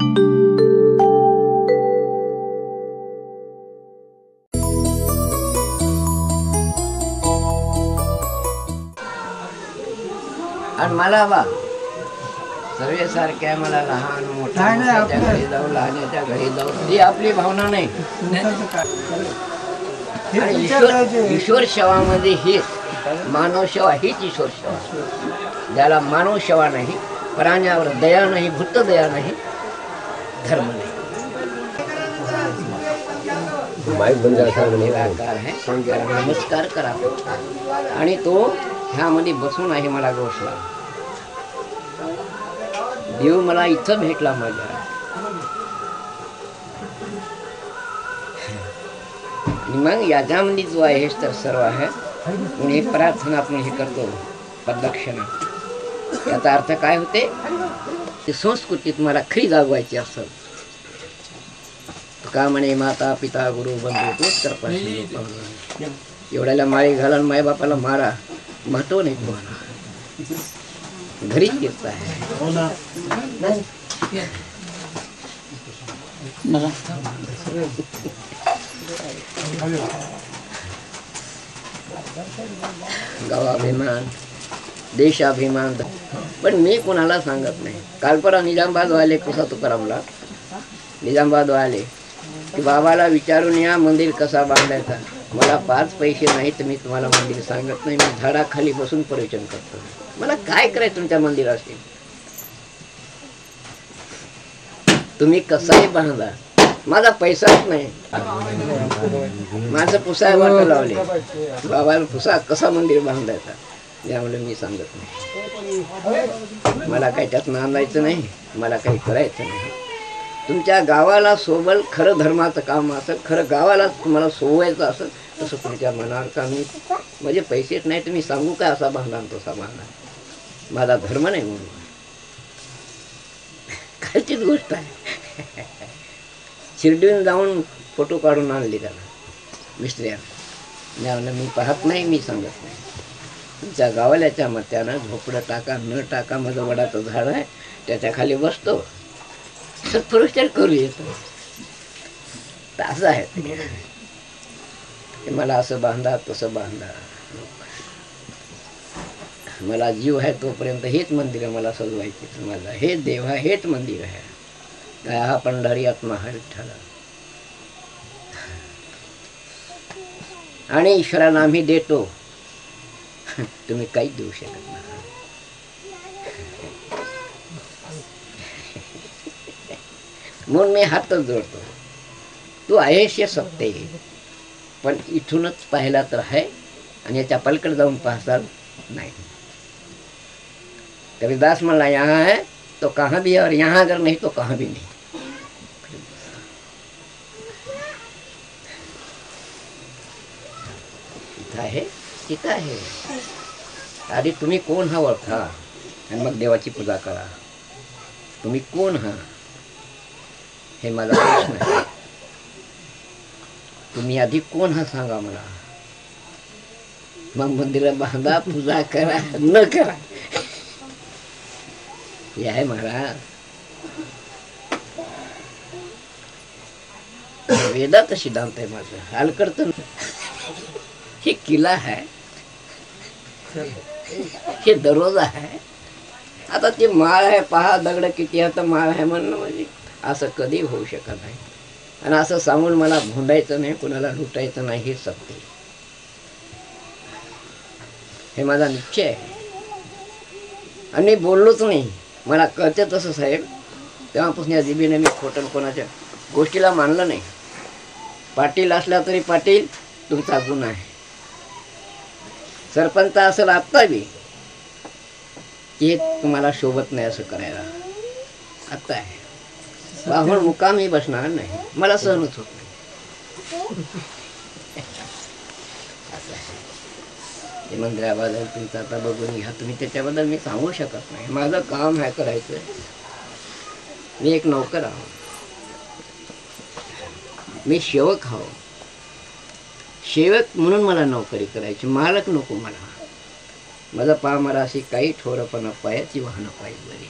आणि मला बा सर्वे सारख्या मला लहान मोठ्या घरी जाऊ लहानाच्या घरी जाऊ ही आपली भावना नाही. ईश्वर सेवामध्ये ही मानव सेवा हीच ईश्वर सेवा. ज्याला मानव सेवा नाही, प्राण्यावर दया नाही, भूत दया नाही, धर्म नाही. निराकार आहे. नमस्कार करा. आणि तो ह्यामध्ये बसून आहे. मला गोष्ट देव मला इथं भेटला माझ्या. मग याच्यामध्ये जो आहे हेच तर सर्व आहे. म्हणून हे प्रार्थना आपण हे करतो प्रदक्षिणा. याचा अर्थ काय होते? ती संस्कृती तुम्हाला खरी जागवायची असेल का म्हणे माता पिता गुरु बंधू तोच करपाशी. एवढ्याला माळी घाला माय बापाला मारा, महत्व नाही तुम्हाला. घरीच कीर्त आहे. गावाभिमान देशाभिमान. पण मी कोणाला सांगत नाही. कालपरा निजामाबाद वाले कुसा तुकारामला निजामाबाद वाले की बाबाला विचारून या मंदिर कसा बांधायचा. मला 5 पैसे नाही तर मी तुम्हाला मंदिर सांगत नाही. मी झाडाखाली बसून प्रवचन करतो. मला काय करायचं तुमच्या मंदिराशी? तुम्ही कसाही बांधा, माझा पैसाच नाही. माझं पुसाय वाट लावले बाबाला पुसा कसा मंदिर बांधायचा. यामुळे मी सांगत नाही. मला काही त्यात नांदायचं नाही, मला काही करायचं नाही. तुमच्या गावाला सोबल खरं धर्माचं काम असेल, खरं गावाला तुम्हाला सोवायचं असेल तसं तुमच्या मनावर का मी म्हणजे पैसेच नाही तुम्ही सांगू काय असा बांधा तसा बांधा. माझा धर्म नाही म्हणून कालचीच गोष्ट आहे. शिर्डीहून जाऊन फोटो काढून आणले त्याला मिस्त्र्यानं. त्यामुळे मी पाहत नाही, मी सांगत नाही. तुमच्या गावाल्याच्या मत्यानं झोपडं टाका न टाका, माझं वडाचं झाड आहे त्याच्या खाली बसतो सत्पुरुषार करू येतो. असं आहे ते. मला असं बांधा तसं बांधा. मला जीव आहे तोपर्यंत हेच मंदिर मला सजवायचे. मला हे देव आहे, हेच मंदिर आहे. काय हा पंढरी आत्मा हा विठ्ठल. आणि ईश्वराला आम्ही देतो, तुम्ही काहीच देऊ शकत नाही. म्हणून मी हातच जोडतो. तू आहेस हे सत्य आहे, पण इथूनच पाहिला तर आहे आणि याच्या पलीकडे जाऊन पाहसाल नाही. कबीरदास म्हणला यहाँ है तो कहाँ भी है और यहाँ अगर नहीं तो कहाँ भी नहीं. इथं आहे तिथं आहे. आधी तुम्ही कोण हा ओळखा आणि मग देवाची पूजा करा. तुम्ही कोण हा हे माझा प्रश्न आहे. तुम्ही आधी कोण हा सांगा मला, मग मंदिर बांधा, पूजा करा न करा. हे आहे महाराज. वेदात सिद्धांत आहे माझं. हलकर्त हे किल्ला आहे, हे दरवाजा आहे. आता ते माळ आहे पहा, दगड किती आता माळ आहे म्हणणं म्हणजे असं कधी होऊ शकत नाही. आणि असं सांगून मला भोंडायचं नाही, कुणाला लुटायचं नाही, हे सत्य. हे माझा निश्चय आहे. आणि बोललोच नाही. मला कळते तसं साहेब. तेव्हापासून या जिबीने मी खोटं कोणाच्या गोष्टीला मानलं नाही. पाटील असला तरी पाटील तुमचा गुण आहे. सरपंच असेल आत्ता बी की तुम्हाला शोभत नाही असं करायला. आत्ता आहे बाहुण मुकामी बसणार नाही, मला सहनच होत नाही. असं आहे. ते मंदिराबद्दल तुमचं आता बघून घ्या तुम्ही. त्याच्याबद्दल मी सांगू शकत नाही. माझं काम आहे करायचं. मी एक नोकर आहो, मी सेवक आहो. सेवक म्हणून मला नोकरी करायची, मालक नको मला. माझा पा मला अशी काही ठोरपणा पायाची वाहनं पाहिजे बरी.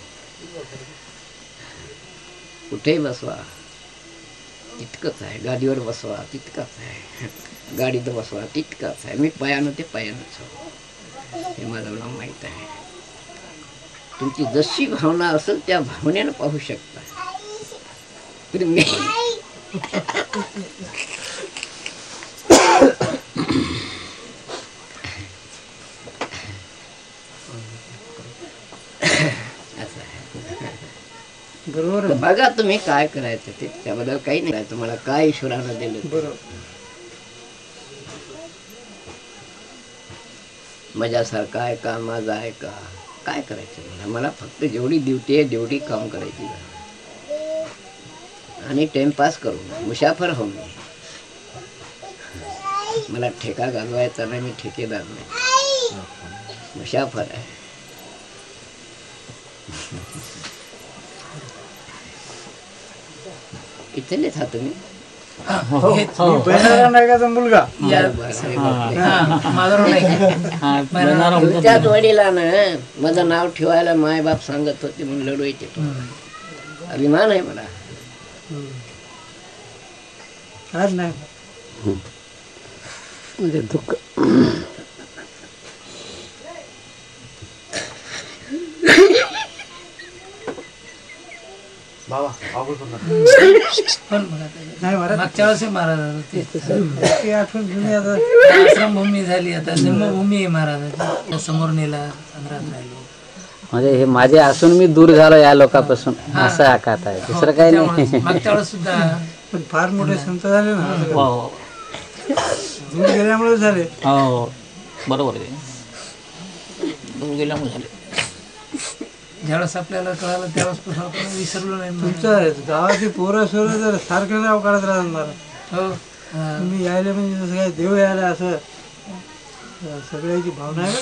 कुठेही बसवा तितकंच आहे, गाडीवर बसवा तितकंच आहे, गाडीत बसवा तितकंच आहे. मी पायानं ते पायानंच हो, हे मला माहीत आहे. तुमची जशी भावना असेल त्या भावनेनं पाहू शकता. तर मी बरोबर बघा तुम्ही काय करायचं ते, त्याबद्दल काही नाही. तुम्हाला काय ईश्वरानं दिलं बरोबर, माझ्यासारखा आहे का, माझा आहे का, काय करायचं मला फक्त जेवढी ड्युटी आहे तेवढी काम करायची आणि टाइमपास करू, मुसाफर हो. मला ठेका घालवायचा नाही, मी ठेकेदार नाही, मुसाफर आहे. इथलेच हा तुम्ही मुलगा त्याच वडिलानं माझं नाव ठेवायला मायबाप सांगत होते म्हणून लढवायचे. अभिमान आहे मला. आज नाही म्हणजे दुःख आश्रमभूमी झाली, आता जन्मभूमी आहे महाराजांची. समोर नेला म्हणजे हे माझे असून मी दूर झालो या लोकांपासून, असं आकात आहे, दुसरं काही नाही. मागच्या वेळेस सुद्धा पण फार मोठे संत झाले ना, दूर गेल्यामुळे झाले. हो बरोबर आहे, दूर गेल्यामुळे झाले. ज्यावेळेस आपल्याला कळालं त्यावेळेस आपण विसरलो नाही. तुमचं गावाची पोरं सोरं जर सारखं नाव काढत राहणार. हो, तुम्ही यायला म्हणजे जसं काय देव यायला असं सगळ्याची भावना आहे.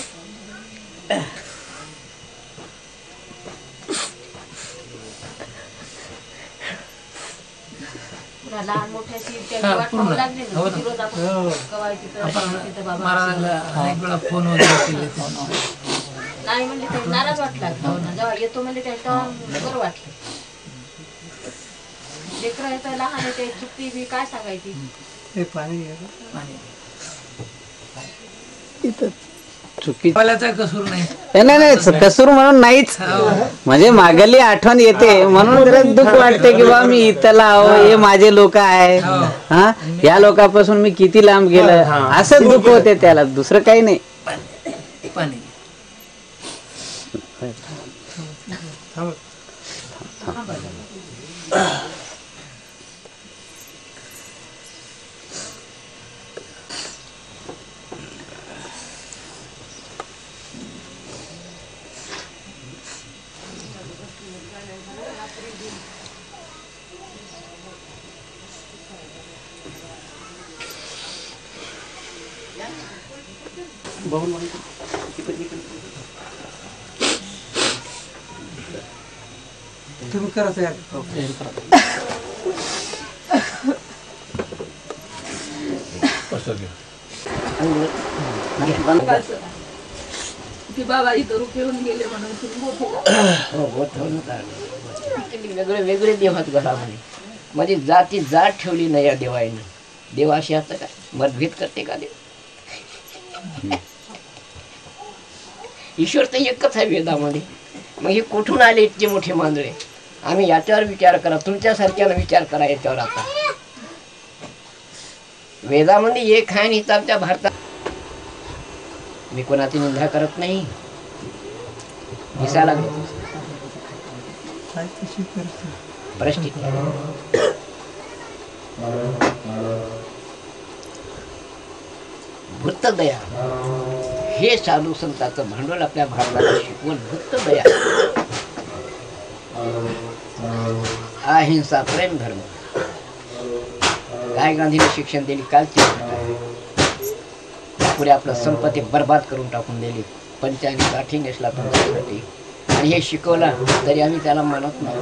लहान मोठ्याची महाराजांना अनेक वेळा फोन वगैरे केले. नाही म्हणले ते नाराज वाटला, जेव्हा येतो म्हणजे तेव्हा बरं वाटलं. लेकरं येतं लहान येते, चुकती बी काय सांगायची. हे पाणी चुकीचा कसूर नाही, नाही कसूर म्हणून नाहीच, म्हणजे मागली आठवण येते म्हणून जरा दुःख वाटते की बा मी इथला आहो, हे माझे लोक आहे, हा या लोकांपासून मी किती लांब गेलं, असं दुःख होते त्याला, दुसरं काही नाही. पाणी तुम्ही करा तयार. बाबा इथं रुपये गेले म्हणून वेगळे वेगळे देव आहेत घरामध्ये. म्हणजे जाती जात ठेवली नाही या देवाईनं. देवाशी असतं का मतभेद करते का देव? ईश्वर तर एकच आहे वेदामध्ये. मग हे कुठून आले इतके मोठे मांजळे? आम्ही याच्यावर विचार करा, तुमच्यासारख्याला विचार करा याच्यावर. आता वेदामध्ये एक आहे आणि आमच्या भारतात. मी कोणाची निंदा करत नाही, दिसायला लागले परिस्थिती. भूतदया हे साधू संतांचं भांडवल आपल्या भारताला शिकवून. भूतदया, अहिंसा, प्रेम, धर्म. काय गांधीने शिक्षण दिली कालची, पुढे आपलं संपत्ती बर्बाद करून टाकून दिली. पंचांनी काठी नेसला तुमच्यासाठी आणि हे शिकवलं तरी आम्ही त्याला मानत नाही.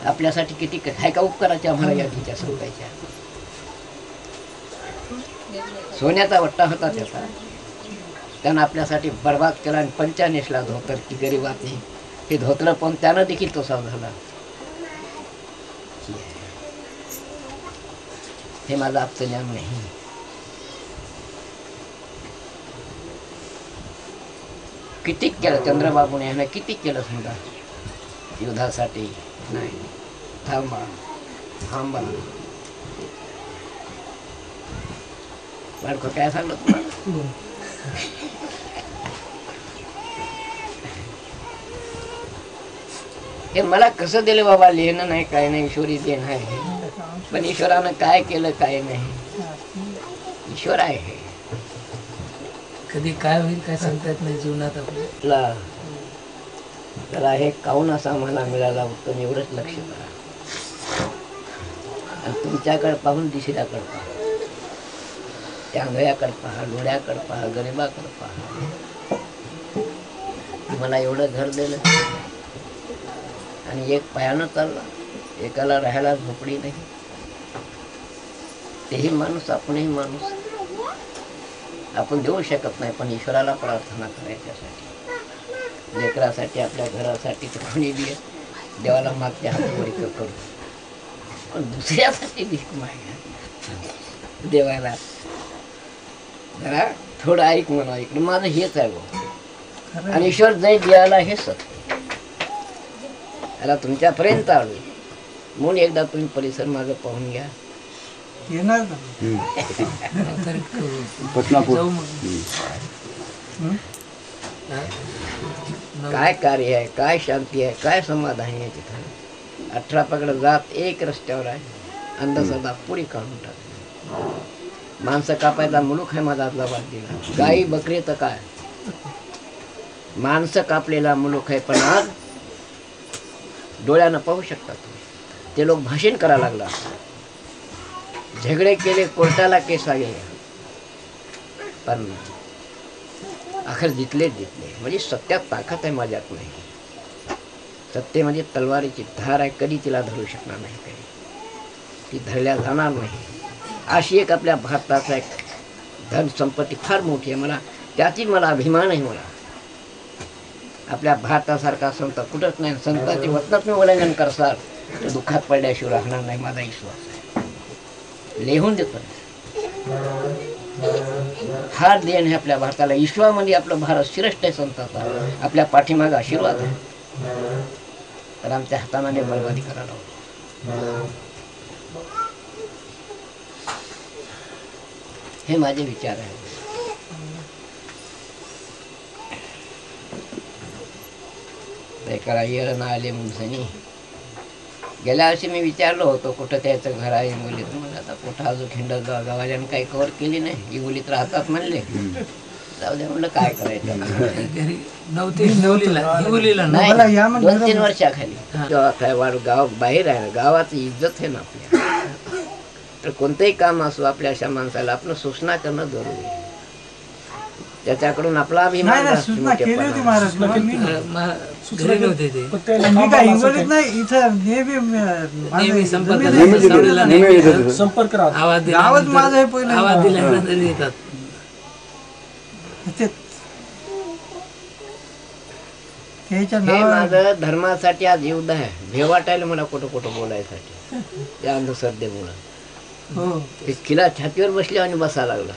आपल्यासाठी किती काय का उपकाराच्या आम्हाला या तिच्या संतांच्या. सोन्याचा वट्टा होता त्याचा, त्यानं आपल्यासाठी बर्बाद केला आणि पंचा नेसला धोतर की गरीबाची. हे धोतलं पण त्यानं देखील तसा झाला. हे माझं आजचं ज्ञान नाही. किती केलं चंद्रबाबूने, ह्यानं किती केलं समजा युद्धासाठी. नाही, थांबा थांबा. बाळको काय सांगलं तुम्हाला? हे मला कसं दिलं बाबा, लिहिणं नाही काय नाही, ईश्वरी देण आहे. पण ईश्वरानं काय केलं काय नाही, ईश्वर आहे. कधी काय होईल काय सांगता येत नाही जीवनात आपल्या. त्याला हे काऊन असा मला मिळाला उत्तम एवढंच लक्ष करा. आणि तुमच्याकडे पाहून दुसऱ्याकडे पहा, त्या आंधळ्याकडे पहा, डोळ्याकडे पहा, गरिबाकडे पहा. मला एवढं घर दिलं आणि एक पायानं चालला, एकाला राहायला झोपडी नाही. तेही माणूस, आपणही माणूस. आपण देऊ शकत नाही, पण ईश्वराला प्रार्थना करायच्यासाठी, लेकरासाठी, आपल्या घरासाठी तर कोणी देवाला मागते हातवरी करू. पण दुसऱ्यासाठी भीक मागा देवाला. जरा थोडं ऐक म्हणा, इकडं माझं हेच आहे बघ. आणि ईश्वर जय द्यायला हे सत्य याला तुमच्यापर्यंत आलो म्हणून एकदा तुम्ही परिसर माझं पाहून घ्या. येणार ना. जाऊ मग. काय कार्य आहे, काय शांती आहे, काय समाधान आहे तिथं. 18 पकड जात एक रस्त्यावर आहे, अंधश्रद्धा पुरी काढून टाक. माणसं कापायचा मुलूक आहे माझा आतला बाग दिला. गाई बकरी तर काय, माणसं कापलेला मुलूक आहे. पण आज डोळ्यानं पाहू शकता तुम्ही, ते लोक भाषण करायला लागला, झगडे केले, कोर्टाला केस आले, पण अखेर जितले. म्हणजे सत्यात ताकद आहे माझ्यात नाही. सत्तेमध्ये तलवारीची धार आहे, कधी तिला धरू शकणार नाही काही, ती धरल्या जाणार नाही. अशी एक आपल्या भारताचा एक धन संपत्ती फार मोठी आहे. मला त्याची मला अभिमान आहे. मला आपल्या भारतासारखा संत कुठंच नाही. संतांची वचनात उल्लंघन करसाल तर दुःखात पडल्याशिवाय राहणार नाही, माझा विश्वास आहे. लिहून देतो. हा देण आहे आपल्या भारताला. विश्वामध्ये आपलं भारत श्रेष्ठ आहे संताचा. आपल्या पाठीमागे आशीर्वाद आहे. तर आमच्या हाताने बरबादी करायला हवं. हे माझे विचार आहे. येळं ना आले मुंसनी. गेल्या वर्षी मी विचारलं होतं कुठं त्याचं घर आहे हिंगोलीत. मग आता कुठं अजून खिंडत गावाल्यानं काही कव्हर केली नाही. हिंगोलीत राहतात म्हणले, जाऊ दे म्हणलं काय करायचं. घरी नव्हते हिंगोलीला नाही, 2-3 वर्षाखाली काय वाढ गाव बाहेर आहे ना, गावाची इज्जत आहे ना आपल्या. तर कोणतंही काम असो आपल्या अशा माणसाला आपण सूचना करणं जरुरी आहे. त्याच्याकडून आपला अभिमान सूचना केली होती महाराजला. घरी नव्हते ते. मी काय हिंगोलीत नाही, इथं नेहमी संपर्क आवाज गावात माझं आहे पहिलं. आवाज दिल्यानंतर येतात. त्याच्या हे माझं धर्मासाठी आज युद्ध आहे. भेव वाटायला मला कुठं कुठं बोलायसाठी त्या अंधश्रद्धेमुळं. हो, किला छातीवर बसली आणि बसायला लागला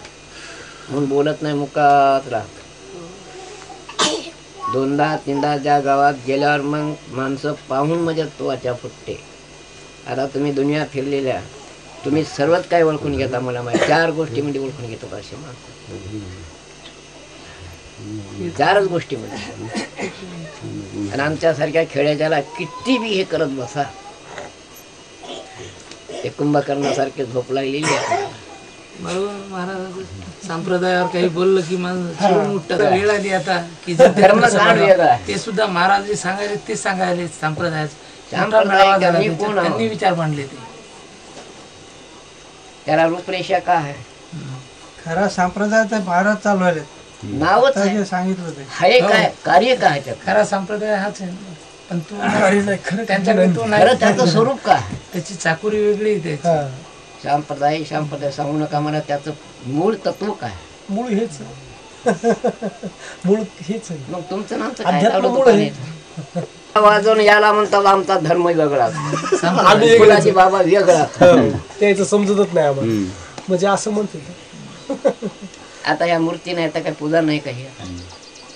म्हणून बोलत नाही, मुकात राहत. 2दा-3दा ज्या गावात गेल्यावर मग माणसं पाहून म्हणजे त्वचा फुटते. आता तुम्ही दुनिया फिरलेल्या, तुम्ही सर्वच काय ओळखून घेता मला माहिती. 4 गोष्टीमध्ये ओळखून घेतो असे माणसं. 4च गोष्टीमध्ये. आणि आमच्यासारख्या खेड्याच्याला किती बी हे करत बसा, ते कुंभकर्णासारखे झोप लागलेली आहे. बरोबर महाराज. संप्रदायावर काही बोललं की माणूस उठतात. वेळ आली आता की जे धर्म काढ वेगळा. ते सुद्धा महाराज जे सांगायले ते सांगायले. संप्रदाय त्यांनी विचार मांडले ते. त्याला रूपरेषा का आहे? खरा संप्रदायाचा भारत चालवायला नावच आहे. सांगितलं ते. हे काय कार्य काय आहे त्याचं? खरा संप्रदाय हाच आहे. पण तू त्यांच्याकडे तू खरं नाही. त्याचं स्वरूप काय? त्याची चाकुरी वेगळी आहे त्याची. संप्रदाय सांगू नका मला. त्याचं मूळ तत्व काय? मूळ हेच मूळ हेच आहे. मग तुमचं नामचं काय? वाजवून याला म्हणतात आमचा धर्म वेगळा, आम्ही वेगळेच. कुणाची बाबा वेगळा. त्याचं समजतच नाही आम्हाला. म्हणजे असं म्हणते आता या मूर्ती नाही तर काय पूजा नाही काही.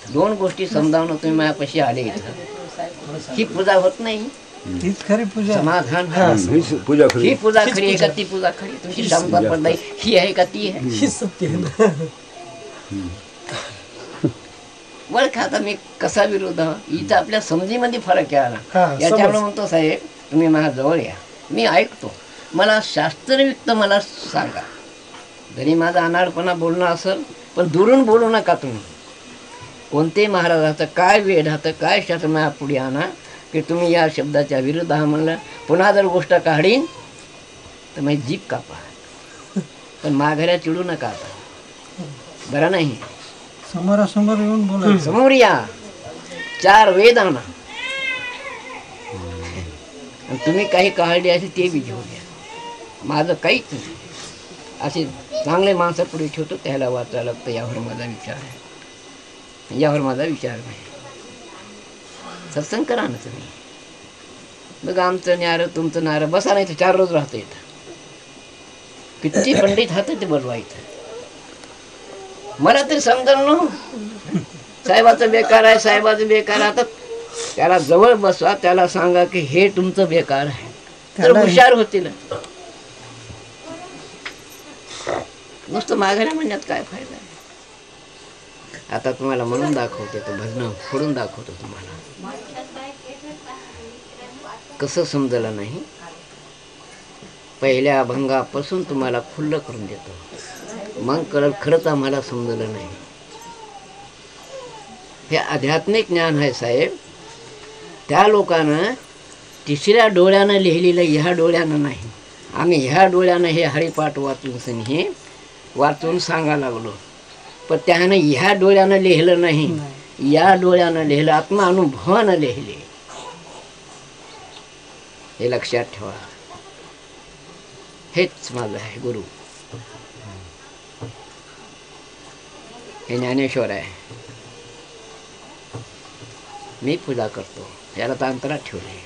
दोन गोष्टी समजावून तुम्ही माझ्यापाशी आले इथं. ही पूजा होत नाही, हीच खरी पूजा. समाधान. पूजा खरी. ही पूजा खरी आहे का ती पूजा खरी? तुमची क्षमता पडली ही आहे का ती आहे? ही सत्य आहे ना. बरं का आता मी कसा विरोध इथं आपल्या समजीमध्ये फरक आहे हा, आला. याच्यामुळे समज. म्हणतो साहेब तुम्ही माझ्या जवळ या, मी ऐकतो, मला शास्त्रयुक्त मला सांगा. जरी माझा अनाडपणा बोलणं असेल पण दुरून बोलू नका तुम्ही. कोणते महाराजाचं काय वेदाचं काय शास्त्र माझ्या पुढे आणा की तुम्ही या शब्दाच्या विरुद्ध हा म्हणलं. पुन्हा जर गोष्ट काढीन तर माझी जीभ कापा, पण माघाऱ्या चिडू नका आता, बरं नाही. समोरासमोर येऊन बोलायचं. समोर या, 4 वेद आणा, आणि तुम्ही काही काळजी असेल ते बी घेऊन या. माझं काहीच नाही. असे चांगले माणसं पुढे ठेवतो त्याला वाचायला लागतं. यावर माझा विचार आहे, यावर माझा विचार नाही. सत्संग करा ना तुम्ही. बघा आमचं न्यारं तुमचं नारं बसा, नाही तर 4 रोज राहतं इथं. किती पंडित हात ते बोलवायचं. मला तरी समजा ना, साहेबाचं बेकार आहे, साहेबाचं बेकार आहे. आता त्याला जवळ बसवा, त्याला सांगा की हे तुमचं बेकार आहे, तर हुशार होतील. नुसतं माघाऱ्या म्हणण्यात काय फायदा आहे? आता तुम्हाला म्हणून दाखवते, तो भजन फोडून दाखवतो तुम्हाला. कसं समजलं नाही, पहिल्या अभंगापासून तुम्हाला खुल्लं करून देतो, मग कळलं खरंच आम्हाला समजलं नाही. हे आध्यात्मिक ज्ञान आहे साहेब. त्या लोकांना तिसऱ्या डोळ्यानं लिहिलेलं ह्या डोळ्यानं नाही. आम्ही ह्या डोळ्यानं हे हरिपाठ वाचून हे वाचून सांगा लागलो, पण त्यानं ह्या डोळ्यानं लिहिलं नाही, या डोळ्यानं लिहिलं, आत्मानुभवानं लिहिले. हे लक्षात ठेवा. हेच माझं आहे गुरु. हे ज्ञानेश्वर आहे. मी पूजा करतो, याला तर अंतरात ठेवले.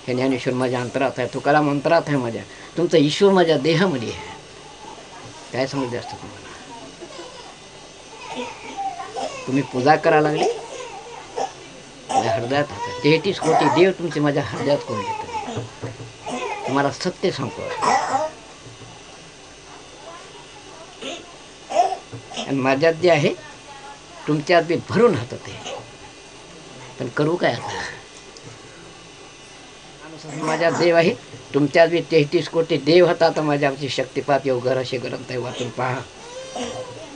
हे ज्ञानेश्वर माझ्या अंतरात आहे, तुकाराम अंतरात आहे माझ्या. तुमचा ईश्वर माझ्या देहामध्ये आहे. काय समजले असतं तुम्हाला? तुम्ही पूजा करायला लागले, माझ्या हृदयात आहे. 33 कोटी देव तुमचे माझ्या हृदयात कोण घेतात? तुम्हाला सत्य सांगतो. आणि माझ्यात जे आहे तुमच्यात बी भरून राहतं ते. पण करू काय आता? माझ्या देव आहे, तुमच्यात बी 33 कोटी देव होता. आता माझ्यावरची शक्तिपात योगर असे ग्रंथ आहे, वाचून पहा.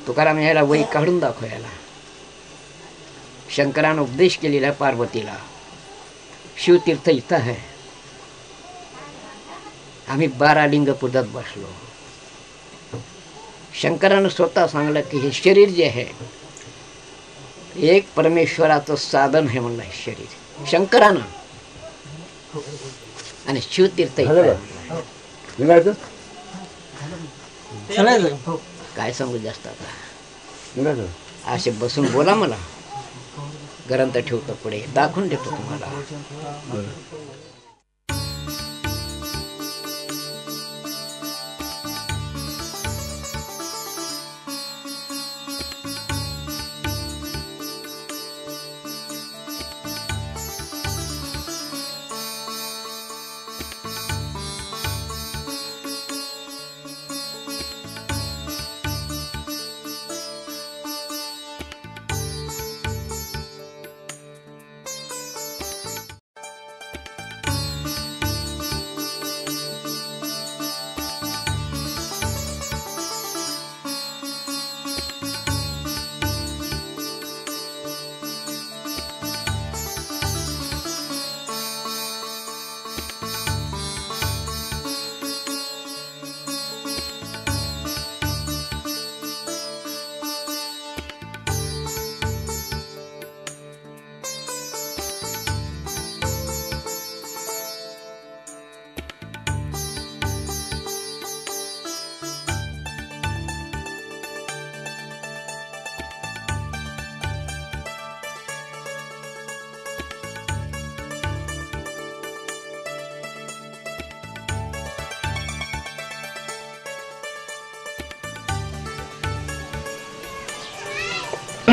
तुकाराम यायला वही काढून दाखवायला. शंकरानं उपदेश केलेला पार्वतीला. शिवतीर्थ इथं आहे. आम्ही 12 लिंग पूजत बसलो. शंकरानं स्वतः सांगलं की हे शरीर जे आहे एक परमेश्वराचं साधन आहे म्हणलं. हे शरीर शंकरानं, आणि शिवतीर्थ इथं आहे. निघायचं काय सांगू जास्त आता. निघायचं. असे बसून बोला, मला ग्रंथ ठेवतो पुढे, दाखवून देतो तुम्हाला.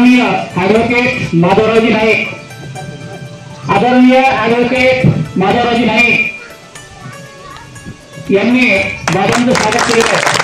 आदरणीय ॲडव्होकेट माधवरावजी नाईक, आदरणीय ॲडव्होकेट माधवरावजी नाईक यांनी बाबांचं स्वागत केलेलं आहे.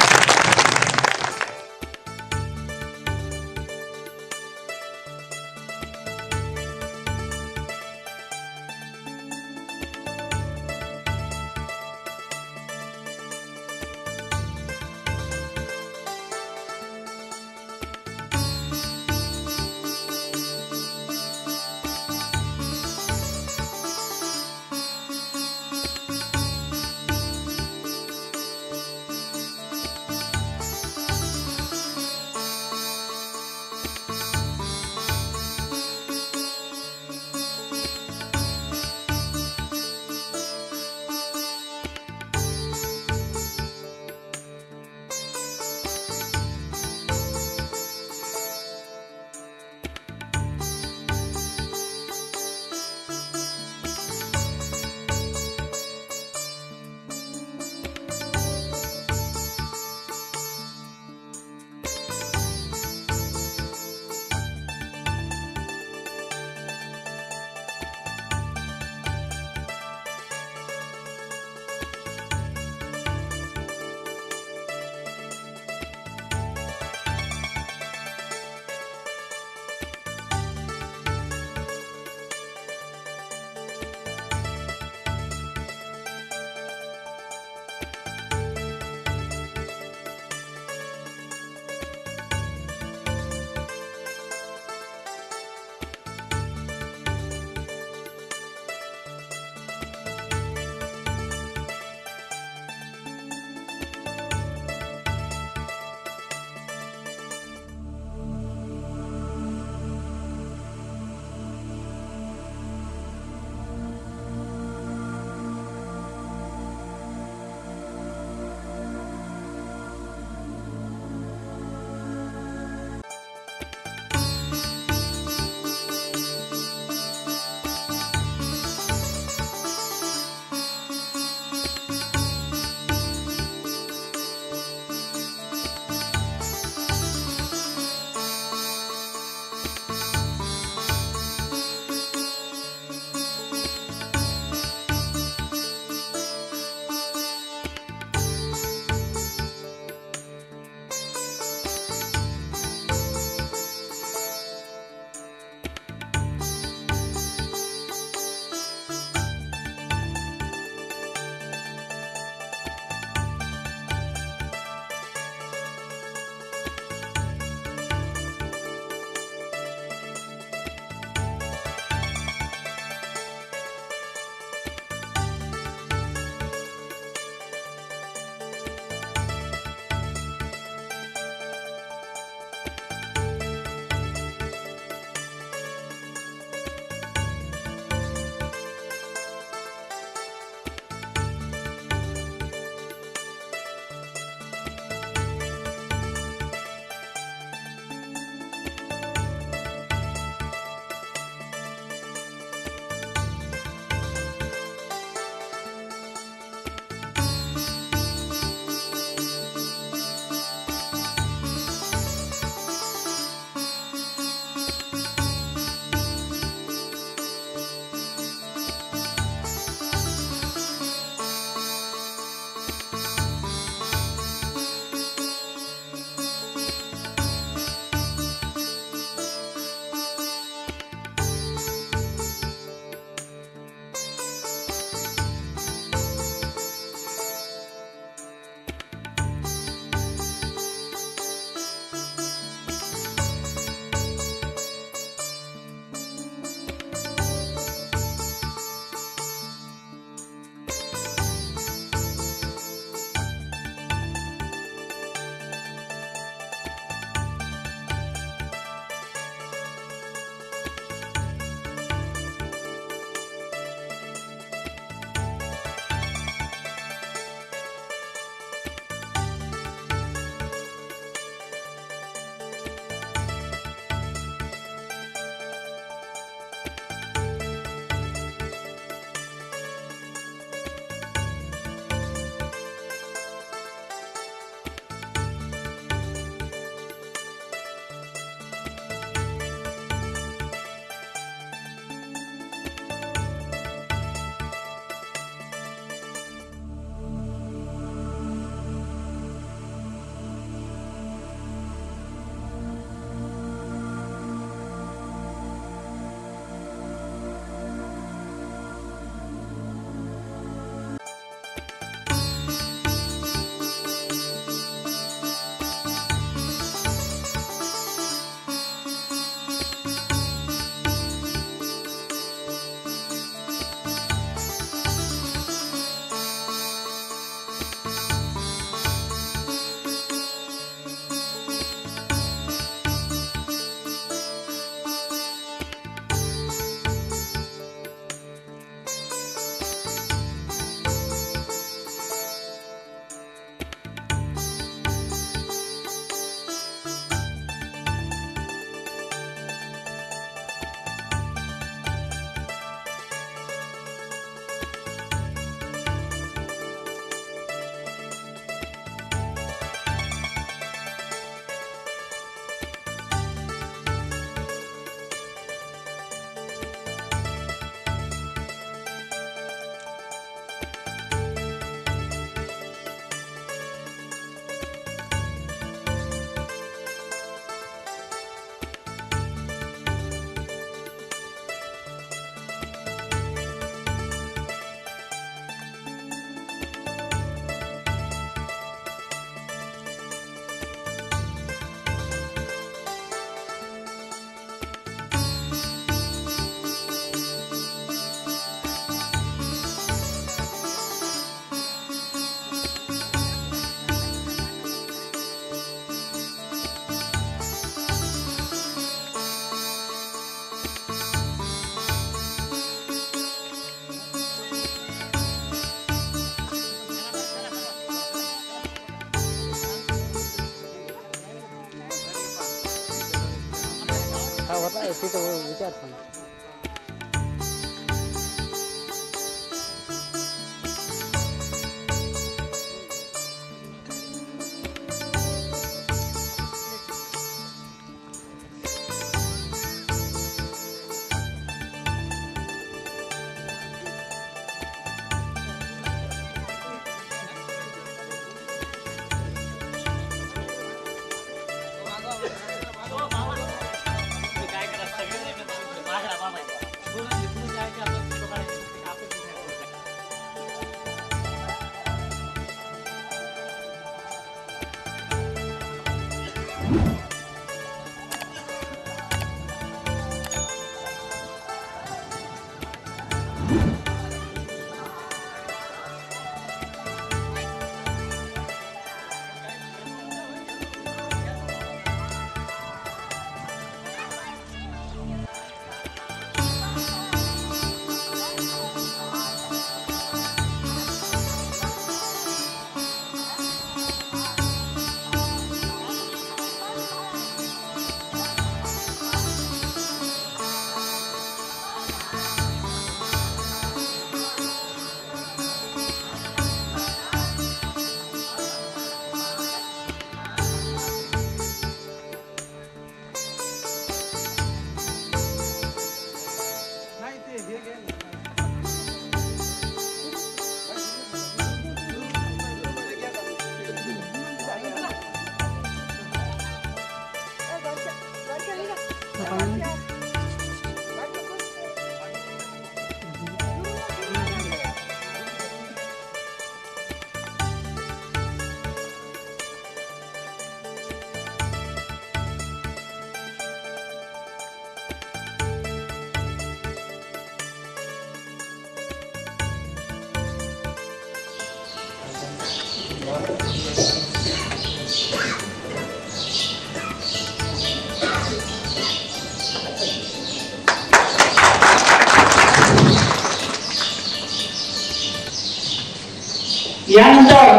यानंतर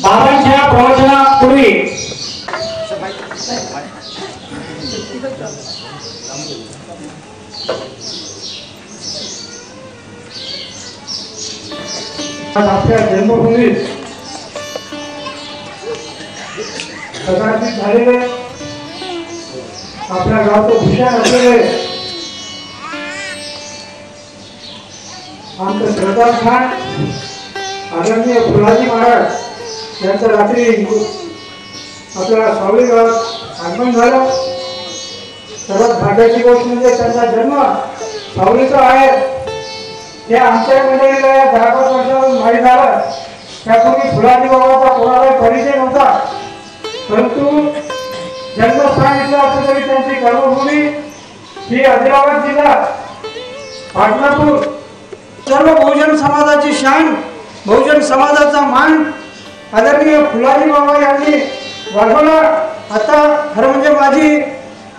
बाबांच्या प्रवचनापूर्वी आपल्या जन्मभूमीत प्रकाशित झालेले आपल्या गावचं भूषण असलेले आमचं श्रद्धास्थान आदरणीय फुलाजी महाराज यांचं रात्री आपल्या सावली गावात आगमन झालं. सर्वात भाग्याची गोष्ट म्हणजे त्यांचा जन्म सावलीचा आहे. हे आमच्या मंडळीला 10-12 वर्षांपासून माहीत झालं. त्यापूर्वी फुलाजी बाबाचा कोणालाही परिचय नव्हता, परंतु जन्मस्थान इथलं असलं तरी त्यांची कर्मभूमी ही आदिलाबाद जिल्हा पाटणापूर. सर्व बहुजन समाजाची शान, बहुजन समाजाचा मान आदरणीय फुलाजी बाबा यांनी वाढवला. आता खरं म्हणजे माझी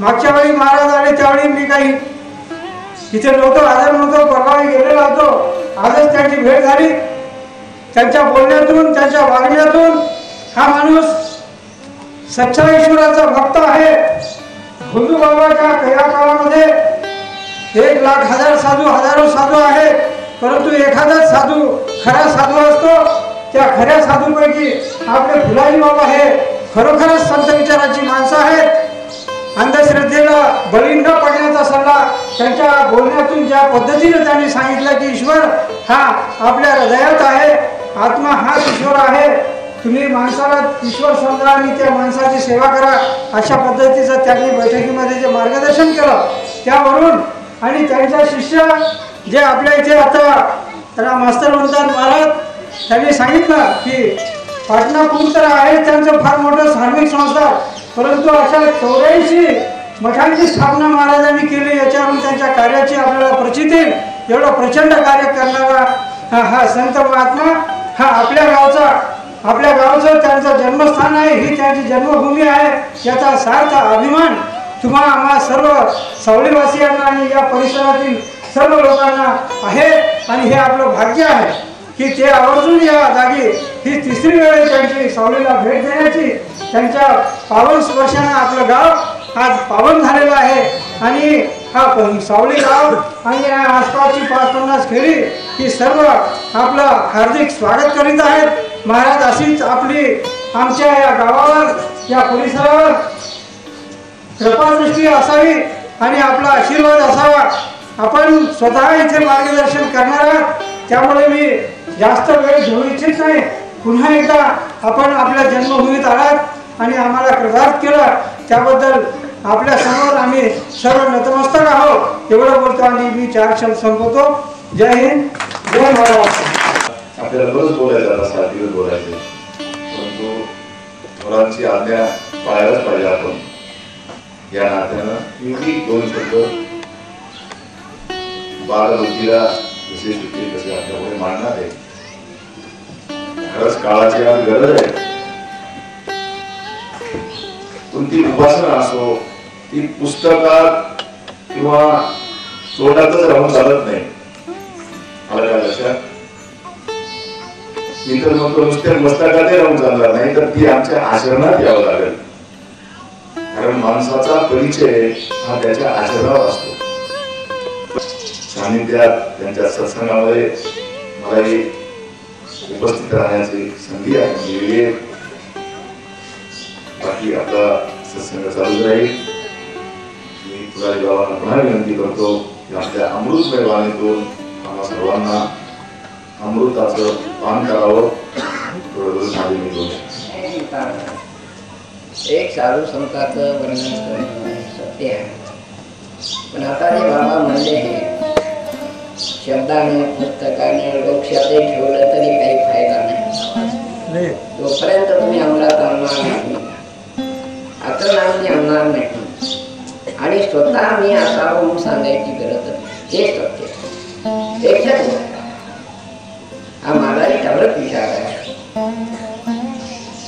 मागच्या वेळी महाराज आले त्यावेळी मी काही इथे नव्हतो, हजर नव्हतो, परगावी गेलेलो होतो. आजच त्यांची भेट झाली. त्यांच्या बोलण्यातून, त्यांच्या वागण्यातून हा माणूस सच्चा ईश्वराचा भक्त आहे. हुंदू बाबाच्या या काळामध्ये 1,00,000 साधू, हजारो साधू आहेत, परंतु एखादाच साधू खरा साधू असतो. त्या खऱ्या साधूपैकी आपले फुलाजी बाबा हे खरोखरच संत विचाराची माणसं आहेत. अंधश्रद्धेला बळी न पडण्याचा सल्ला त्यांच्या बोलण्यातून ज्या पद्धतीने त्यांनी सांगितलं की ईश्वर हा आपल्या हृदयात आहे, आत्मा हा ईश्वर आहे, तुम्ही माणसाला ईश्वर समजा आणि त्या माणसाची सेवा करा, अशा पद्धतीचं त्यांनी बैठकीमध्ये जे मार्गदर्शन केलं त्यावरून आणि त्यांच्या शिष्य जे आपल्या इथे आता त्याला मास्तर म्हणतात महाराज, त्यांनी सांगितलं की पाटणापूर तर आहे त्यांचं फार मोठं धार्मिक संस्था, परंतु अशा 84 मठांची स्थापना महाराजांनी केली. याच्यावरून त्यांच्या कार्याची आपल्याला प्रचिती येईल. एवढं प्रचंड कार्य करणारा हा संत महात्मा हा आपल्या गावचं त्यांचं जन्मस्थान आहे, ही त्यांची जन्मभूमी आहे. याचा सार्थ अभिमान तुम्हाला आम्हा सर्व सावलीवासियांना आणि या परिसरातील सर्व लोकांना आहे. आणि हे आपलं भाग्य आहे की ते आवर्जून या जागी ही 3री वेळ त्यांची सावलीला भेट देण्याची, त्यांच्या पावन स्पर्शाने आपलं गाव आज पावन झालेला आहे आणि हा सावली गाव आणि या आसपासची 50-50 खेडी ही सर्व आपलं हार्दिक स्वागत करीत आहेत. महाराज अशीच आपली आमच्या या गावावर या परिसरावर कृपादृष्टी असावी आणि आपला आशीर्वाद असावा. आपण स्वतः इथे मार्गदर्शन करणार आहात त्यामुळे मी जास्त वेळ घेऊ इच्छित नाही. पुन्हा एकदा आपण आपल्या जन्मभूमीत आलात आणि आम्हाला कृतार्थ केलं त्याबद्दल आपल्या समोर आम्ही सर्व नतमस्तक आहोत. एवढं बोलतो आणि मी 4 शब्द संपवतो. जय हिंद, जय महाराष्ट्र. आपल्याला बरंच बोलायचं असं दिवस बोलायचे परंतु मुलांची आज्ञा पाळायलाच पाहिजे आपण. या नात्यानं मी 2 शब्द बालबुद्धीला विशेष होते तसे आपल्यापुढे मांडणार आहे. खरंच काळाची आज गरज आहे. कोणती उपासना असो ती पुस्तकात किंवा तोंडातच राहून चालत नाही. मला काय लक्षात मी तर म्हणतो नुसत्या मस्तकातही राहून चालणार नाही तर ती आमच्या आचरणात यावं लागेल. कारण माणसाचा परिचय हा त्याच्या आचरणावर असतो. सानिध्यात त्यांच्या सत्संगामध्ये मलाही उपस्थित राहण्याची संधी आहे. बाकी आपला सत्संग चालूच राहील. मी पुढारी बाबांना पुन्हा विनंती करतो की आपल्या अमृतमय वाणीतून आम्हा सर्वांना अमृताचं पान करावं. एक साधू संतांचं वर्णन करणं सत्य आहे पण आता जे बाबा म्हणले हे शब्दाने पुस्तकाने डोक्यातही ठेवलं तरी काही फायदा नाही. जोपर्यंत तुम्ही अंमलात आणणार नाही आचरणाने आणणार नाही आणि स्वतः मी असा म्हणून सांगायची गरज नाही. हे सत्य एकच हा माझाही ठरत विचार आहे.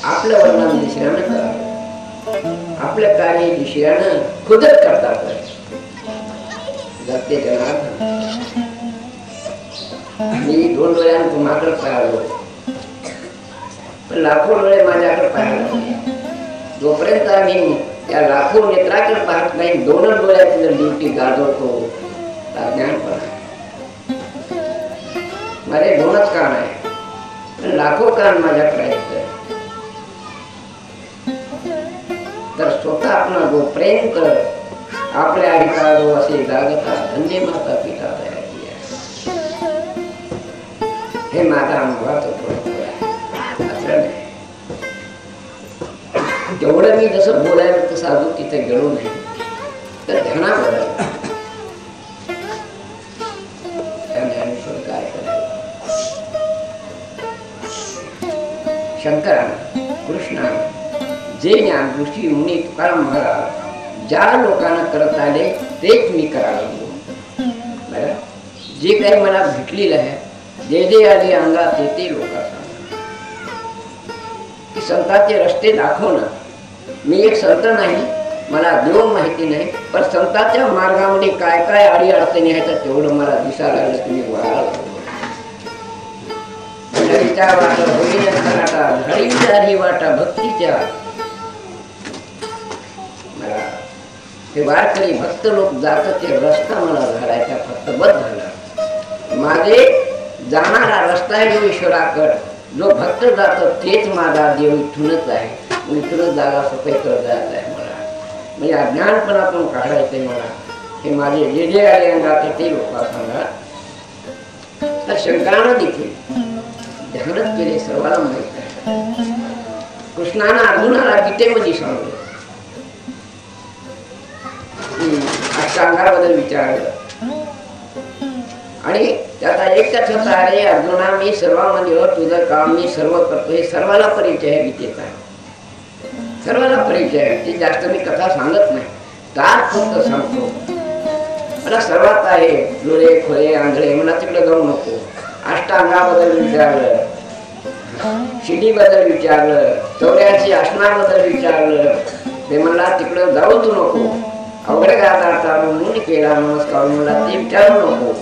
आपलं वर्णन दुसऱ्यानं करावं आपलं कार्य दुसऱ्यानं खुदच करतात. जाते जनार्दन मी 2 डोळ्यानं तुम्हाकडे पाहिलो पण लाखो डोळे माझ्याकडे पाहिलं. जोपर्यंत आम्ही त्या लाखो नेत्राकडे पाहत नाही 2 डोळ्याची जर ड्युटी गाजवतो तर ज्ञानपणा. माझे 2च कान आहे पण लाखो कान माझ्याकडे आहेत. तर स्वतः आपला जो प्रेम कर आपल्या अधिकारो असे जागता धन्य माता पिता तयार केली. हे माझा अनुभवाचं थोडं आहे. जेवढं मी जसं बोलायला तसं अजून तिथे गेलो नाही तर ध्यानावर काय करायला शंकरानं कृष्णानं जे ज्ञान ऋषी मुनी तुकाराम महाराज ज्या लोकांना करत आले तेच मी करायला बरं. जे काही मला भेटलेलं आहे जे जे आले अंगात ते लोकांना की संतांचे रस्ते दाखवणं. मी एक संत नाही मला देव माहिती नाही पण संतांच्या मार्गामध्ये काय काय अडी अडचणी आहेत तेवढं मला दिसायला लागलं. तुम्ही वळाला वाटा घडीविचारी वाटा भक्तीच्या. मला हे वारकरी भक्त लोक जात ते रस्ता मला घालायचा फक्त बंद झाला. माझे जाणारा रस्ता आहे जो ईश्वराकड. जो भक्त जातो तेच माझा देव इथूनच आहे. इथूनच जागा सफाई करत जायचं आहे मला. म्हणजे अज्ञानपणातून काढायचंय मला. हे माझे जे जे आले अंगात ते लोक सांगा. तर शंकरानं देखील ध्यानच केले सर्वांना माहित आहे. कृष्णानं अर्जुनाला गीतेमध्ये सांगलं अष्टांगाबद्दल विचारलं आणि त्याचा एक कथाच आहे अर्जुना मी सर्वांमध्ये तुझं काम मी सर्व करतो. हे सर्वांना परिचय आहे गीतेचा. सर्वांना परिचय आहे. ती जास्त मी कथा सांगत नाही तार फक्त सांगतो. मला सर्वात आहे डोळे खोळे आंधळे मला तिकडे जाऊ नको. अष्टांगाबद्दल विचारलं शिडीबद्दल विचारलं 84 आसनाबद्दल विचारलं. ते म्हणला तिकडं जाऊ तू नको. अवघड गाता म्हणून केला नमस्कार मला ते विचारू नको.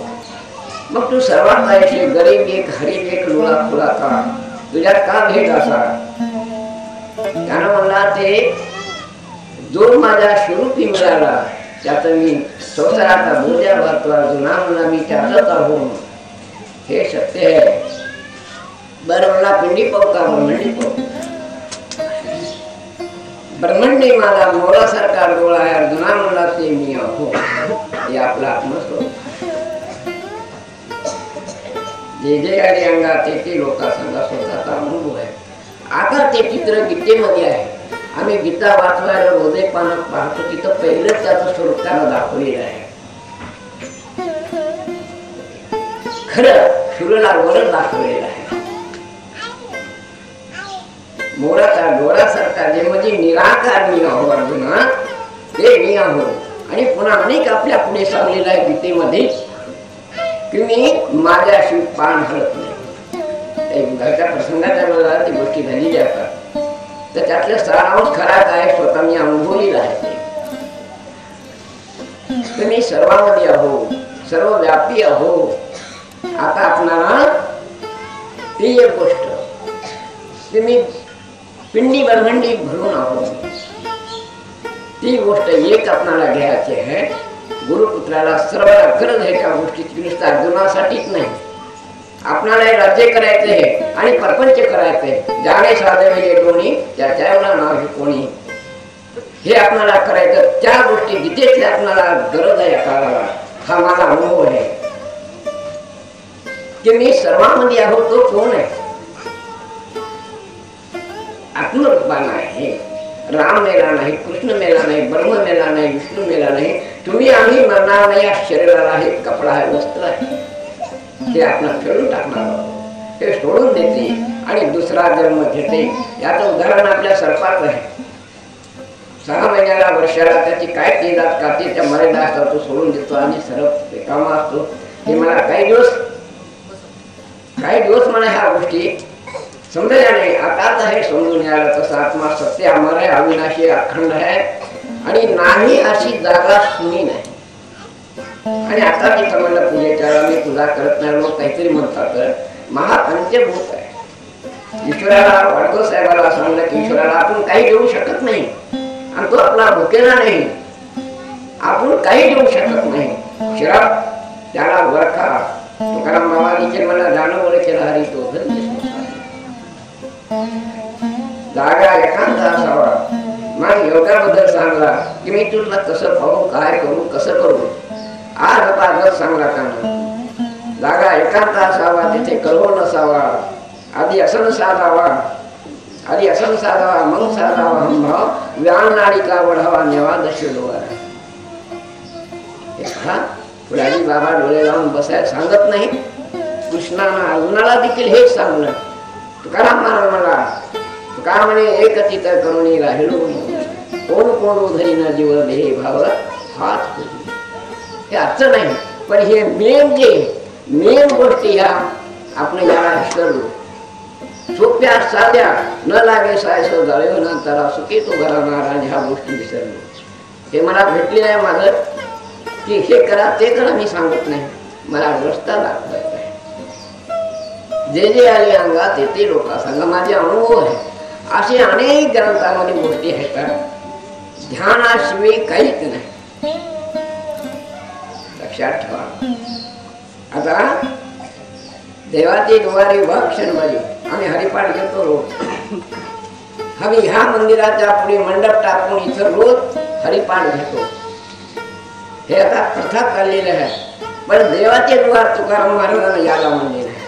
मग तू सर्वात आहे गरीब एक हरीब एक लुळा फुला का तुझ्यात का भेट असा. त्यानं म्हणला ते जो माझ्या स्वरूपी मिळाला त्याचं मी संसाराचा बोजा वाचवा जुना म्हणला मी त्याचाच आहो हे सत्य आहे. बरं म्हणला पिंडी पाहू का ब्रह्मंडी पाहू. ब्रह्मंडी माझा मोरासारखा डोळा आहे अर्जुना म्हणला ते मी आहो. हे आपला आत्मस्वरूप. जे जे आणि अंगात ते लोकांसंगा स्वतःचा अनुभव आहे. आता ते चित्र गीतेमध्ये आहे. आम्ही गीता वाचवायला रोज एक पानं पाहतो तिथं पहिलंच त्याचं स्वरूप त्याला दाखवलेलं आहे. खरं सुरला वर दाखवलेलं आहे. मोराचा डोळ्यासारखा जे म्हणजे निराकार मी आहो अर्जुना ते मी आहो. आणि पुन्हा अनेक आपल्या पुढे सांगलेलं आहे गीतेमध्ये की मी माझ्याशी पान हलत नाही. घरच्या प्रसंगाच्या वेळेला ती गोष्टी झालेली असतात तर त्यातलं सारांश खरा काय स्वतः मी अनुभवलेला आहे. ते मी सर्वांमध्ये आहो सर्वव्यापी आहो. आता आपणाला ती एक गोष्ट ती मी पिंडी ब्रह्मंडी भरून आहो. ती गोष्ट एक आपणाला घ्यायची आहे. गुरुपुत्राला सर्वांना गरज आहे त्या गोष्टीची. नुसतं अर्जुनासाठीच नाही आपणाला राज्य करायचंय आणि प्रपंच करायचंय. जाणे साधे दोन्ही त्याच्या एवढा नाव हे कोणी हे आपणाला करायचं. त्या गोष्टी गीतेतली आपणाला गरज आहे काळाला. हा माझा अनुभव आहे की मी सर्वांमध्ये आहो. तो कोण आहे आत्मरूपाना आहे. राम मेला नाही कृष्ण मेला नाही ब्रह्म मेला नाही विष्णू मेला नाही. तुम्ही आम्ही मरणार नाही. या शरीराला हे कपडा आहे वस्त्र आहे ते आपण फेडून टाकणार आहोत. ते सोडून देते आणि दुसरा जन्म घेते. याचं उदाहरण आपल्या सर्पात आहे. 6 महिन्याला वर्षाला त्याची काय तेजात काते त्या मर्यादा असतात तो सोडून देतो आणि सर्प रिकामा असतो. हे मला काही दिवस मला ह्या गोष्टी समजल्या नाही. आता हे समजून यायला तसा आत्मा सत्य अमर आहे अविनाशी अखंड आहे आणि नाही अशी जागा सुनी नाही. आणि आता मी समजलं पूजेच्या वेळेला मी पूजा करत नाही लोक काहीतरी म्हणतात महापंचभूत आहे. ईश्वराला वाडकर साहेबाला सांगलं की ईश्वराला आपण काही देऊ शकत नाही आणि तो आपला भुकेला नाही. आपण काही देऊ शकत नाही. शराब त्याला वरखा तुकाराम बाबांनी मला जाणं ओळख केला हरी तो जागा एकांत असावा. मग योगाबद्दल सांगला की मी तुला कसं पाहू काय करू कसं करू. आज आता सांगला का जागा एकांत असावा तिथे कळवळ नसावा. आधी असन साधावा मग साधावा हमभाव व्यान नाडिका वढावा नेवा दशलोवा. फुलाजी बाबा डोळे लावून बसायला सांगत नाही. कृष्णानं अर्जुनाला देखील हेच सांगलं. तुकाराम महाराज मला तुका म्हणे एक चित करून राहिलो कोण कोण उधरी न जीव देह भाव हात. हे असं नाही पण हे मेन गोष्टी ह्या आपण याला विसरलो. सोप्या साध्या न लागे सायस जळव नंतर सुखी तो घराणार ह्या गोष्टी विसरलो. हे मला भेटले आहे माझं की हे करा ते करा मी सांगत नाही. मला रस्ता दाखवायचा आहे. जे जे आले अंगात ते लोकांसंग माझे अनुभव आहे. असे अनेक ग्रंथामध्ये गोष्टी आहेत. ध्यानाशिवाय काहीच नाही लक्षात ठेवा. आता देवाचे द्वारे क्षणभरी आम्ही हरिपाठ घेतो रोज. आम्ही ह्या मंदिराच्या पुढे मंडप टाकून इथं रोज हरिपाठ घेतो. हे आता प्रथा चाललेलं आहे. पण देवाचे द्वार तुकाराम महाराजांना याला म्हणलेलं आहे.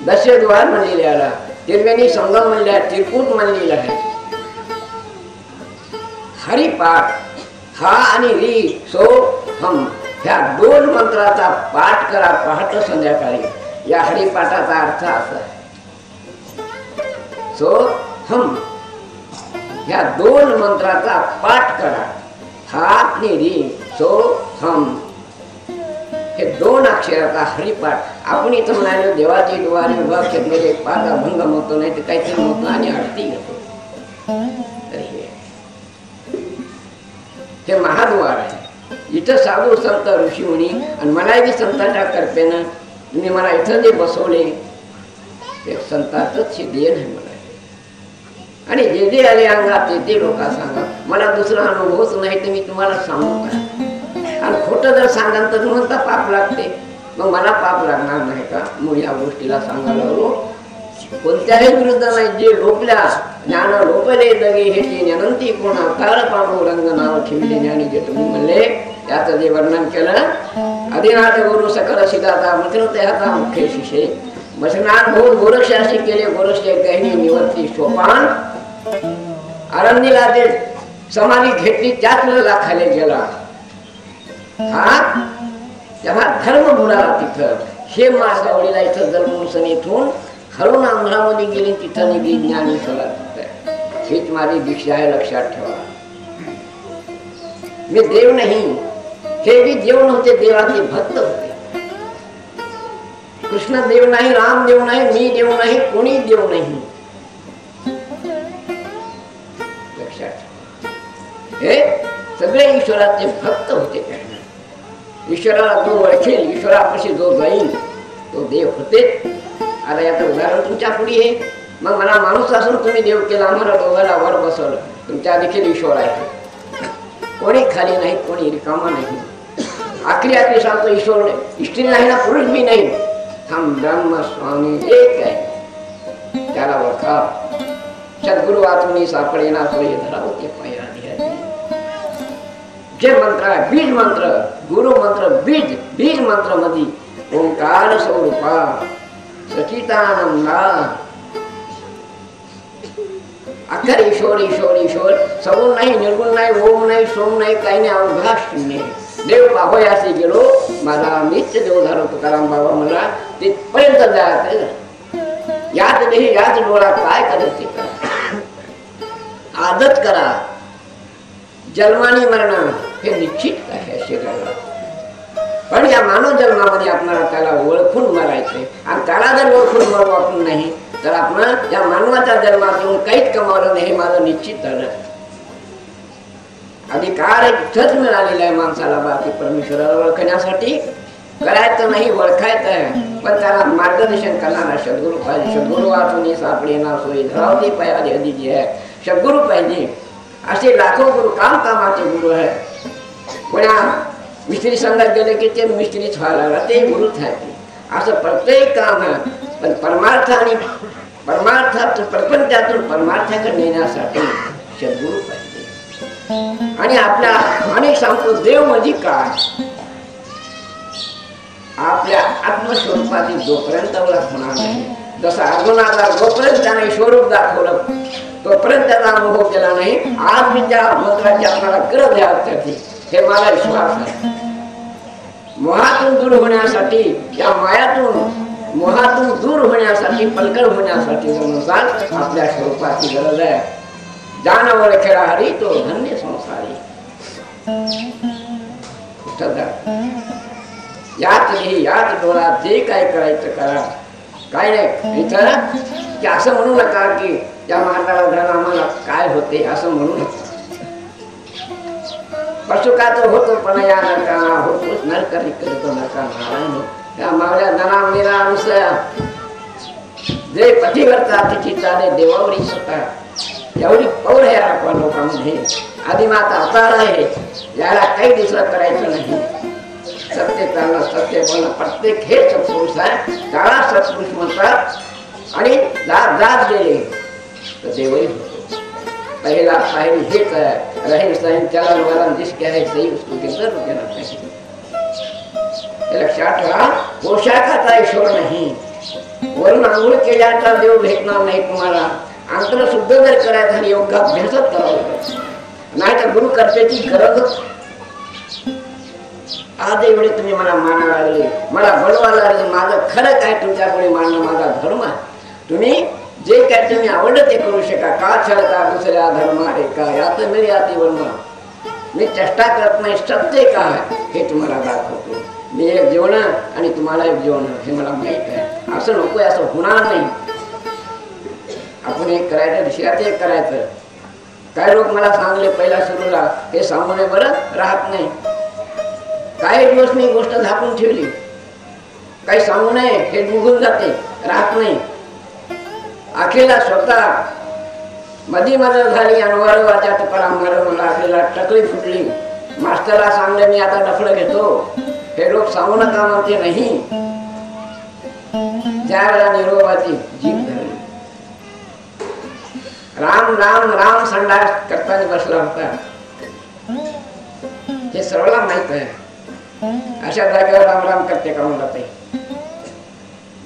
दश द्वार म्हणलेले याला. त्रिवेणी संगम म्हणले आहे. त्रिकूट म्हणलेलं आहे. हरिपाठ हा आणि री सो हम ह्या 2 मंत्राचा पाठ करा पहाटे संध्याकाळी. या हरिपाठाचा अर्थ असा आहे सो हम ह्या 2 मंत्राचा पाठ करा. हा आणि री सो हम हे 2 अक्षराचा हरिपाठ. आपण इथं म्हणाले देवाची द्वारे विभाग क्षेत्र पादा भंग होतो नाही तर काहीतरी होतो आणि आरती घेतो. हे महाद्वार आहे. इथं साधू संत ऋषीमुनी आणि मलाही संतांच्या कृपेनं तुम्ही मला इथं जे बसवले एक संतांच देण आहे. मला आणि जे जे आले अंगात ते लोक सांगा. मला दुसरा अनुभवच नाही तर मी तुम्हाला सांगू का? आणि खोटं जर सांगाल तर म्हणता पाप लागते. मग मला पाप लागणार नाही का? मग या गोष्टीला सांगायला लागलो. कोणत्याही विरुद्ध नाही. जे लोपल्या ज्ञान लोपले दगे हेची ज्ञानंती कोण अवतार पांडुरंग नाव ठेवले ज्ञानी जे तुम्ही म्हणले याचं जे वर्णन केलं. आदिनाथ गुरु सकल सिद्धाता मित्र ते हाता मुख्य शिष्य मसनार बहुत गोरक्षाशी केले गोरक्षे गहिनी निवर्ती सोपान आरंदीला ते समाधी घेतली त्याच वेळेला खाली गेला. हा तेव्हा धर्म बुडाला तिथं. हे मार्गावडीला इथं जन्मून इथून हळून आंध्रामध्ये गेली तिथं निघली ज्ञानेश्वरात. हीच माझी दीक्षा आहे, लक्षात ठेवा. मी देव नाही. हे बी देव नव्हते, देवाचे भक्त होते. कृष्ण देव नाही, राम देव नाही, मी देव नाही, कोणी देव नाही. लक्षात ठेवा. हे सगळे ईश्वराचे भक्त होते. ईश्वराला जो ओळखेल, ईश्वरापाशी जो जाईल तो देव होते. आता याचं उदाहरण तुमच्या पुढे आहे. मग मला माणूस असून तुम्ही देव केला, आम्हाला दोघांना वर बसवलं. तुमच्या देखील ईश्वर आहे. कोणी खाली नाही, कोणी रिकामा नाही. आखरी सांगतो ईश्वर स्त्री नाही ना, पुरुष बी नाही. हम ब्रह्म स्वामी एक आहे. त्याला ओळखा. सद्गुरु वाचून सापडे ना सोयी धरावते पाया. जे मंत्र आहे बीज मंत्र, गुरु मंत्र बीज. बीज मंत्र मध्ये ओंकार स्वरूपा सचितानंदा अखर ईश्वर ईश्वर ईश्वर. सगुण नाही, निर्गुण नाही, ओम नाही, सोम नाही, काही नाही, अवघा शून्य. देव पाहोयासी गेलो माझा नित्य देवधार तुकाराम बाबा मला तिथपर्यंत जायचं. याच देही याच डोळा काय करत ते करा. आदत करा. जन्माने मरण हे निश्चित आहे शरीराला. पण या मानव जन्मामध्ये आपल्याला त्याला ओळखून मरायचंय. आणि त्याला जर ओळखून मरू आपण नाही तर आपण या मानवाच्या जन्मात येऊन काहीच कमावलं नाही. हे माझं निश्चित झालं. अधिकार इथंच मिळालेला आहे माणसाला. बाकी परमेश्वराला ओळखण्यासाठी करायचं नाही, ओळखायचं आहे. पण त्याला मार्गदर्शन करणारा सद्गुरू पाहिजे. सद्गुरू वाचून सापडे ना सोयी धरावती पायादी आधी जी आहे सद्गुरू पाहिजे. असे लाखो गुरु कामाचे गुरु आहे. कोणा मिस्त्री संघात गेले की ते मिस्त्रीच व्हायला लागला, ते गुरुच आहे. असं प्रत्येक काम आहे. पण परमार्थ आणि परमार्थात प्रपंचातून परमार्थाकडे नेण्यासाठी सद्गुरू पाहिजे. आणि आपल्या अनेक सांगतो देव म्हणजे काय. आपल्या आत्मस्वरूपाची जोपर्यंत ओळख होणार नाही. जसं अर्जुनाला जोपर्यंत त्याने स्वरूप दाखवलं तोपर्यंत त्याचा अनुभव केला नाही. आज मी त्या मंत्राची आपल्याला गरज आहे. हे मला विश्वास आहे. मोहातून दूर होण्यासाठी, या मायातून मोहातून दूर होण्यासाठी, पलकड होण्यासाठी आपल्या स्वरूपाची गरज आहे. जान ओळखेला हरी तो धन्य संसारी. याच डोळ्यात जे काय करायचं करा. काय नाही इथं की असं म्हणू नका की त्या महाराजाला धन आम्हाला काय होते असं म्हणू नका. पशुका तर होतो पण या नरकाना होतोच. नरकरी करतो नरका नारायण. त्या मावल्या धना मेरा अनुसया जे पतीवरचा तिची चाले देवावरी स्वतः एवढी पौर आहे आपण लोकांमध्ये. आदिमाता अवतार आहे. याला काही दुसरं करायचं नाही. सत्य चालणं, सत्य बोलणं, प्रत्येक हे सत्पुरुष आहे. त्याला सत्पुरुष म्हणतात. आणि जात जात गेले तर देवही होतो. पहिला पाहिजे हेच आहे. रहीम सहीम चलन वलन जिसके है सही उसको किधर रुकना चाहिए. लक्षात ठेवा. पोशाखाचा ईश्वर नाही. वरून आंघोळ केल्याचा देव भेटणार नाही तुम्हाला. अंतर शुद्ध जर करायचं आणि योगाभ्यासच करावं लागेल. नाही तर गुरु कर्त्याची गरजच. आज एवढे तुम्ही मला मानायला लागले, मला बोलवायला लागले. माझं खरं काय तुमच्या पुढे मानणं माझा धर्म आहे. तुम्ही जे काय तुम्ही आवडलं ते करू शका. का छळता दुसऱ्या धर्म आहे का यात मी याती वर्ण. मी चेष्टा करत नाही. सत्य का आहे हे तुम्हाला दाखवतो. मी एक जेवण आणि तुम्हाला एक जेवण हे मला माहित आहे. असं नको, असं होणार नाही. आपण एक करायचं दुसऱ्याचं एक करायचं. काय लोक मला सांगले पहिला सुरूला हे सांगू नये बरं, राहत नाही. काही दिवस मी गोष्ट झाकून ठेवली. काही सांगू नये हे निघून जाते, राहत नाही. अखेरला स्वतः मधी मदत झाली आणि वरवाच्या तुकाराम मला आपल्याला टकली फुटली. मास्तरला सांगले मी आता डफळं घेतो, हे लोक सांगू नका म्हणते नाही. ज्या वेळा निरोबाची जीभ धरली, राम राम राम संडास करताना बसला होता. हे सर्वांना माहित आहे. अशा जागेवर राम राम करते का म्हणला ते.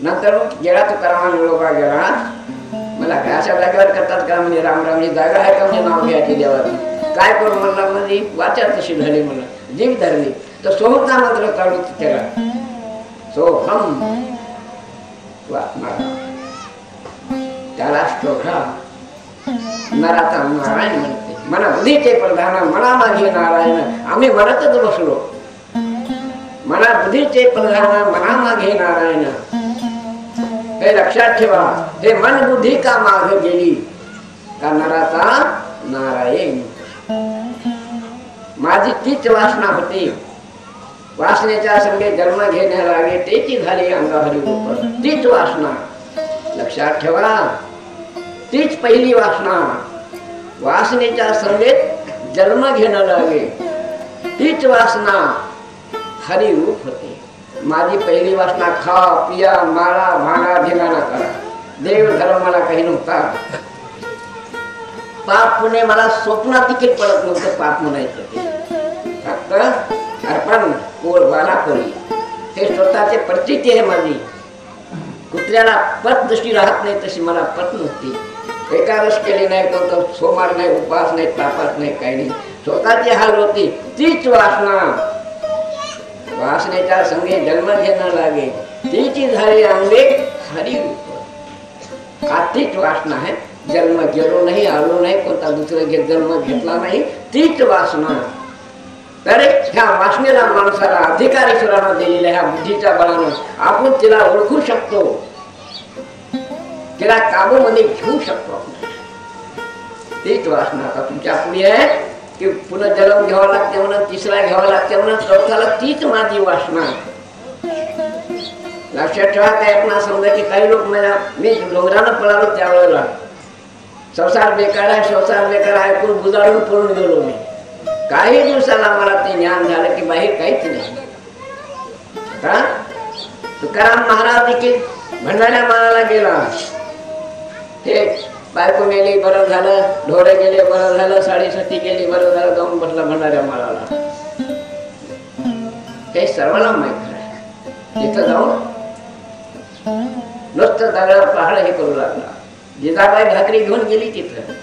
नंतर गेला तुकाराम निरोबा गेला, मला काय अशा जागेवर करतात का म्हणजे राम राम ही जागा आहे का म्हणजे नाव घ्यायची देवाची. काय करू म्हणला म्हणजे वाचा तशी झाली, मला जीभ धरली. तर सोहमचा मंत्र चालू केला, सोहम त्याला शोभा नराचा नारायण म्हणते. मना बुद्धीचे प्रधान मना मागे नारायण. आम्ही म्हणतच बसलो, मना बुद्धीचे प्रधान मना मागे नारायण. हे लक्षात ठेवा, हे मन बुद्धी का माग गेली का नराचा नारायण. माझी तीच वासना होती, वासनेच्या संगे जन्म घेण्या लागे तेची झाली अंगाहरी रूप. तीच वासना लक्षात ठेवा, तीच पहिली वासना. वासनेच्या संगेत जन्म घेणं लागे तीच वासना हरी रूप होते. माझी पहिली वासना खा पिया मारा भांगा धिंगाणा करा, देव धर्म मला काही नव्हता. पाप पुणे मला स्वप्नात देखील पडत नव्हतं पाप म्हणायचं ते. फक्त अर्पण पोळ वाला कोळी हे स्वतःचे प्रचिती आहे माझी. कुत्र्याला पत जशी राहत नाही तशी मला पत नव्हती. एकादश केली नाही, तो सोमवार नाही, उपवास नाही, तापास नाही, काही नाही. स्वतःची हाल होती. तीच वासना वासनेच्या संगे जन्म घेणं लागे तीची झाली अंगे हरी रूप. हा तीच वासना आहे. जन्म गेलो नाही, आलो नाही, कोणता दुसरा जन्म घेतला नाही, तीच वासना. तर ह्या वासनेला माणसाला अधिकार ईश्वरानं दिलेल्या ह्या बुद्धीच्या बळानं आपण तिला ओळखू शकतो, तिला काबूमध्ये घेऊ शकतो आपण. तीच वासना आता तुमच्या पुढे आहे की पुन्हा जन्म घ्यावा लागते म्हणून, तिसरा घ्यावा लागते म्हणून, चौथ्याला तीच माझी वासना. लक्षात ठेवा. काय आपण समजा की काही लोक मी डोंगरानं पळालो त्यावेळेला संसार बेकार आहे, संसार बेकार आहे, ऐकून बुजाळून पळून गेलो मी. काही दिवसाला मला ते ज्ञान झालं की बाहेर काहीच नाही. तुकाराम महाराज देखील भंडाऱ्या माळाला गेला. हे बायको गेली बरं झालं, ढोरे गेले बरं झालं, साडेसाठी गेली बरं झालं, जाऊन बसला भंडाऱ्या माळाला. हे सर्वांना माहित आहे. तिथं जाऊन नुसतं दगड पहाड हे करू लागला. जिजाबाई भाकरी घेऊन गेली तिथं.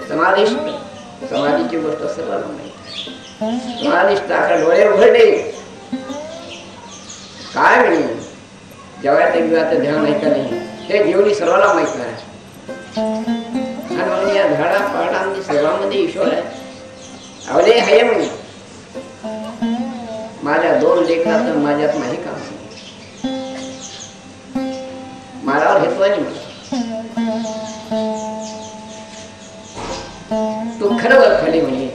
समाधीची गोष्ट सर्वांना माहिती. समाधीष्ट आता डोळे उघडले, काय म्हणे जेवायचं गिवायचं ध्यान आहे का नाही हे घेऊन सर्वांना माहित आहे. आणि म्हणून या झाडा पाडांनी सर्वांमध्ये ईश्वर आहे. अवले आहे म्हणे माझ्या दोन लेकरात माझ्यात नाही काम. मारावर घेतो आणि तू खरं खाली म्हणे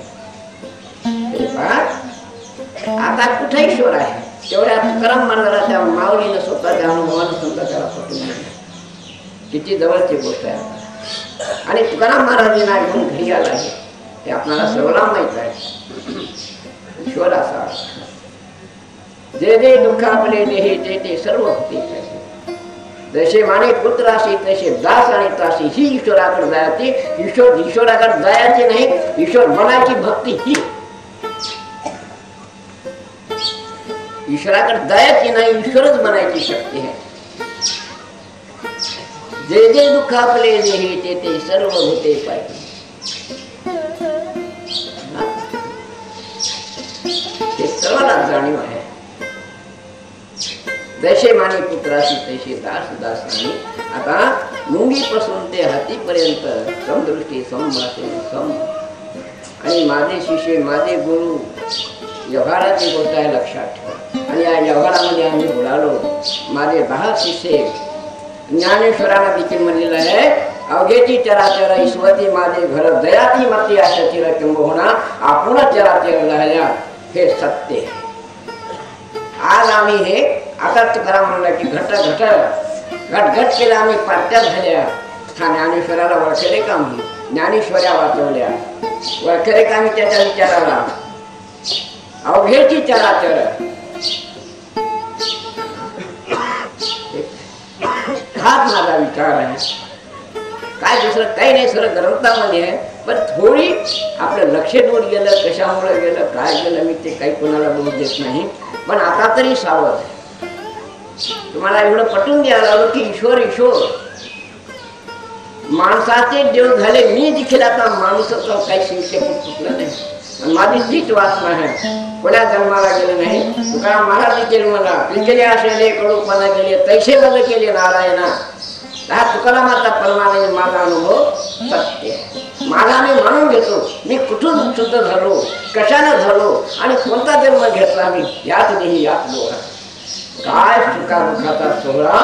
आता कुठे ईश्वर आहे. तेवढ्या तुकाराम मानणारा त्या माऊलीनं स्वतःच्या अनुभवानं समजा त्याला पटून किती जवळची गोष्ट आहे. आणि तुकाराम महाराजांना घेऊन घरी आला आहे ते आपल्याला सर्वांना माहित आहे. ईश्वर असा जे जे दुःख आपले देहे ते ते सर्व होते. जसे माने पुत्र असे तसे दास आणि तासी ही ईश्वराकडे जायची. ईश्वराकडे जायची नाही, ईश्वर बनायची भक्ती ही. ईश्वराकडे जायची नाही, ईश्वरच बनायची शक्ती आहे. जे जे दुःख आपले देहे ते ते सर्व होते पाहिजे. हे सर्वांना जाणीव आहे. जसे माने पुत्राशी तसे दास दासानी. आता मुंगीपासून ते हातीपर्यंत समदृष्टी समवासे सम. आणि माझे शिष्य माझे गुरु व्यवहाराची गोष्ट आहे लक्षात ठेवा. आणि या व्यवहारामध्ये आम्ही बोलालो. माझे 10 शिष्य ज्ञानेश्वराला देखील म्हणलेलं आहे अवघेची चराचर ईश्वती माझे घर दयाती मती अशा चिर किंबहुना आपण चराचर राहिल्या. हे सत्य आहे. आज आम्ही हे आता तुकाराम म्हणला की घट घट घट घट केला आम्ही पार्ट्या झाल्या. हा ज्ञानेश्वराला वळखेडे का म्हणून ज्ञानेश्वऱ्या वाचवल्या. वळखेडे का मी त्याच्या विचाराला अवघेची चराचर हाच माझा विचार आहे. काय दुसरं काही नाही, सर ग्रंथामध्ये आहे. पण थोडी आपलं लक्ष दूर गेलं, कशामुळे गेलं, काय गेलं, मी ते काही कोणाला बोलू देत नाही. पण आता तरी सावध. तुम्हाला एवढं पटवून द्यायला लागलो की ईश्वर ईश्वर माणसाचे देव झाले. मी देखील आता माणसाचं काही शिवशेपूट चुकलं नाही. आणि माझी तीच वासना आहे. कोण्या जन्माला गेले नाही. तुकाराम महाराज देखील मला पिंजरे असेले कडूपणा गेले तैसे बदल केले नारायणा. हा तुकारामाचा परमाने माझा अनुभव सत्य. माझा मी मानून घेतो. मी कुठून शुद्ध झालो, कशाने झालो आणि कोणता जन्म घेतला मी, यात नाही यात डोळा. काय सुखा दुःखाचा सोहळा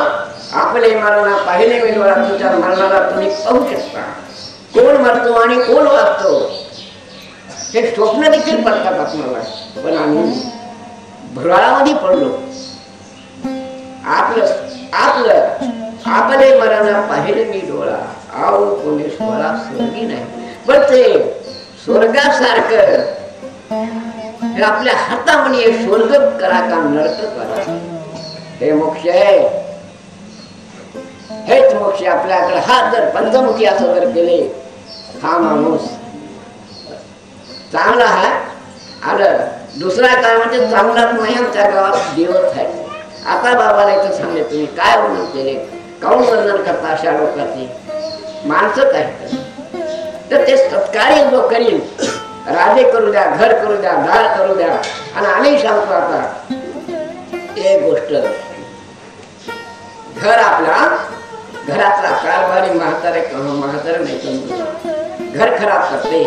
आपले मरणा पाहिले मी डोळा. तुमच्या मरणाला तुम्ही पाहू शकता. कोण मरतो आणि कोण वाचतो हे स्वप्न देखील पडतात आपल्याला. पण आम्ही भुराळामध्ये पडलो. आपले मरण पाहिले मी डोळा. आऊ कोणी स्वरा स्वर्गी नाही. पण ते स्वर्गासारखं हे आपल्या हातामध्ये स्वर्ग करा का नरक करा. हे मोक्ष आहे. हेच मोक्ष आपल्याकडे. हा जर पंचमुखी असं जर केले, हा माणूस चांगला आहे. आलं दुसरा काय म्हणजे चांगलाच नाही. आमच्या गावात देवच आहे. आता बाबाला इथं सांगले तुम्ही काय वर्णन केले, काऊन वर्णन करता अशा लोकांची. माणसं काय तर ते सत्कार्य जो करील, राजे करू द्या, घर करू द्या, दार करू द्या. आणि आम्ही सांगतो आता एक गोष्ट, घर आपला घरातला कारभारी म्हातारे नाही, घर खराब करते.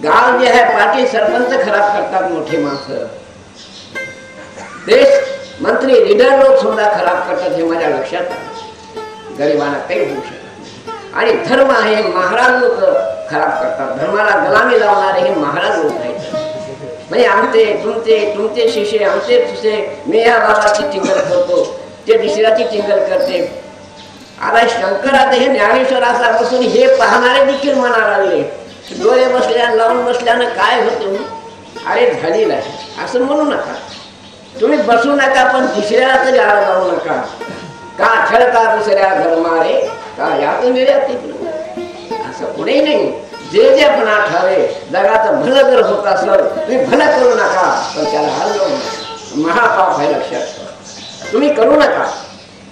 गाव जे आहे पार्टी सरपंच खराब करतात मोठे माणसं. देश मंत्री लीडर लोक सुद्धा खराब करतात. हे माझ्या लक्षात आलं. गरिबांना काही होऊ शकत नाही. आणि धर्म आहे महाराज लोक खराब करतात. धर्माला गुलामी लावणारे हे महाराज लोक आहेत. म्हणजे आमचे तुमचे शिष्य, आमचे तुझे, मी या बाबाची टिंगल करतो, ते दुसऱ्याची टिंगल करते. आता शंकरात हे ज्ञानेश्वर असा बसून हे पाहणारे देखील म्हणायला लागले, डोळे लावून बसल्यानं काय होतं. अरे झालेलं आहे असं म्हणू नका. तुम्ही बसू नका, पण दुसऱ्याला तरी आळ जाऊ नका. का खेळता दुसऱ्या धर्मारे का यातून असं पुढे नाही. जे जे पण आठावे जगाचं भलं जर होत असलं तुम्ही भलं करू नका, पण त्याला हाल जाऊ नका. महापाप आहे लक्षात. तुम्ही करू नका,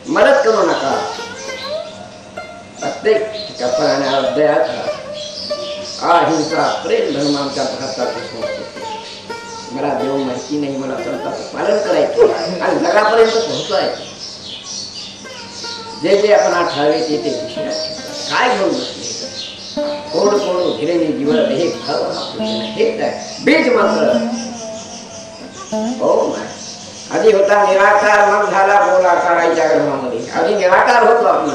मदत करू नका. प्रत्येक कपड्याने अध्याय अहिंसा प्रेम धर्म आमच्या भारताची संस्कृती. मला देव माहिती नाही, मला संताचं पालन करायचं आणि जगापर्यंत पोहोचायचं. जे जे आपण ठावे ते ते काय घेऊन बसले. कोण कोण हिरेने जीवन हे हेच आहे बीज मात्र. हो आधी होता निराकार, मग झाला बोलाकार. आईच्या गर्भामध्ये आधी निराकार होतो आपण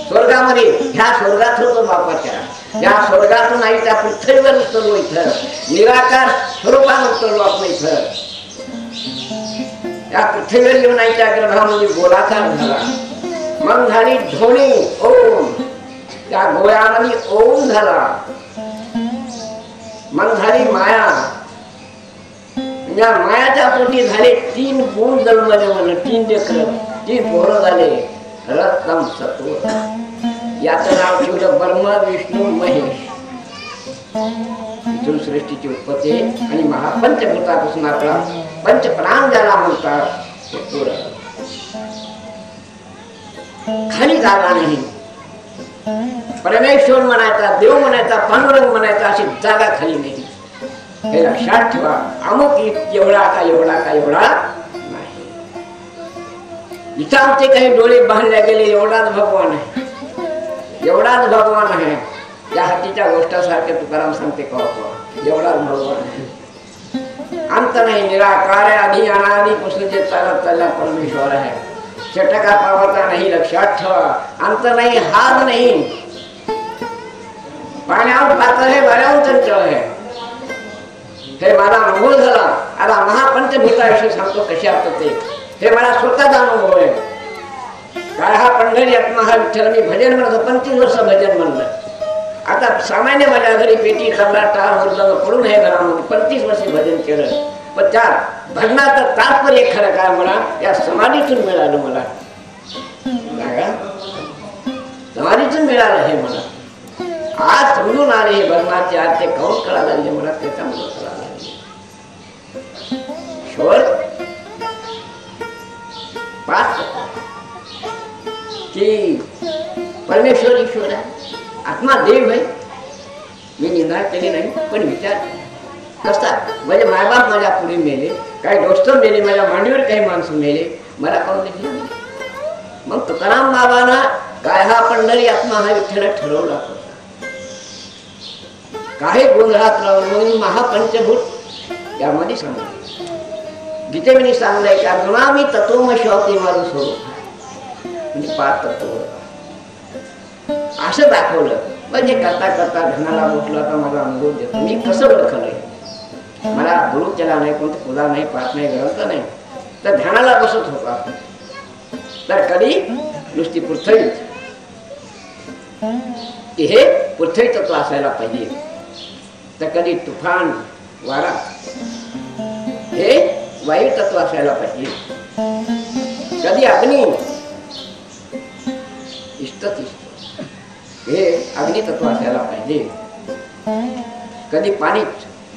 स्वर्गामध्ये. ह्या स्वर्गात होतो बापाच्या. या स्वर्गातून आईच्या पृथ्वीवर उतरलो. इथं निराकार स्वरूपात उतरलो आपण. इथं या पृथ्वीवर येऊन आईच्या गर्भामध्ये गोलाकार झाला. मग झाली ध्वनी ओम. त्या गोळ्यामध्ये ओम झाला. मग झाली माया. या मायाच्या पोटी झाले 3 गुण जन्मले. म्हणून 3 लेकर, 3 पोरं झाले. रत्तम सत्व. याचं नाव ठेवलं ब्रह्मा विष्णू महेश. इथून सृष्टीची उत्पत्ती आणि महापंचभूतापासून आपला पंचप्राण ज्याला म्हणतात. खाली जागा नाही. परमेश्वर म्हणायचा, देव म्हणायचा, पांडुरंग म्हणायचा अशी जागा खाली नाही. हे लक्षात ठेवा. अमुक एवढा का एवढा का एवढा नाही. इथं आमचे काही डोळे बांधले गेले एवढाच भगवान आहे. एवढाच भगवान आहे. या हातीच्या गोष्टासारखे तुकाराम सांगते का एवढाच भगवान आहे. अंत नाही, निराकार आहे. आधी अनादिपासून जे चालत चालला परमेश्वर आहे. चटका पावाचा नाही. लक्षात ठेवा. अंत नाही, हात नाही. पाण्यावर पातळ आहे, वाऱ्यावर चंचल आहे. हे मला अनुभव झाला. आता महापंचभूताविषयी सांगतो कसे असतं ते. हे मला स्वतःचा अनुभव आहे. काय हा पंढरी आत्मा हा विठ्ठल मी भजन म्हणतो 35 वर्ष भजन म्हणलं. आता सामान्य माझ्या घरी पेटी तबला टाळ मृदंग पडून हे घरामध्ये 35 वर्ष भजन केलं. पण त्या भजनाचं तात्पर्य खरं काय मला या समाधीतून मिळालं. मला समाधीतून मिळालं हे मला आज समजून आले. हे भजनाचे आज ते कौन कळायला लागले मला त्याच्यामुळे कळायला लागले. शेवट 5 की परमेश्वर ईश्वर आहे, आत्मा देव आहे. मी निंदा केली नाही पण विचार कसा म्हणजे मायबाप माझ्या पुढे मेले, काही दोस्त मेले, माझ्या मांडीवर काही माणसं मेले, मला कोण नाही. मग तुकाराम बाबांना काय हा पंढरी आत्मा हा विठ्ठल ठरवला होता. काही गोंधळात राहून महापंचभूत यामध्ये सांगितलं. गीतेमध्ये सांगलंय की अर्जुना मी तत्वमशी माझं स्वरूप म्हणजे 5 तत्व असं दाखवलं. म्हणजे करता करता धनाला बोटलं. आता माझा अनुभव देतो मी कसं ओळखलंय. मला गुरु केला नाही, कोणतं पूजा नाही, पाठ नाही, ग्रंथ नाही, तर ध्यानाला बसत होता. तर कधी नुसती पृथ्वी की हे पृथ्वी तत्व असायला पाहिजे, तर कधी तुफान वारा हे वायू तत्व असायला पाहिजे, कधी अग्नी हे अग्नि तत्व असायला पाहिजे, कधी पाणी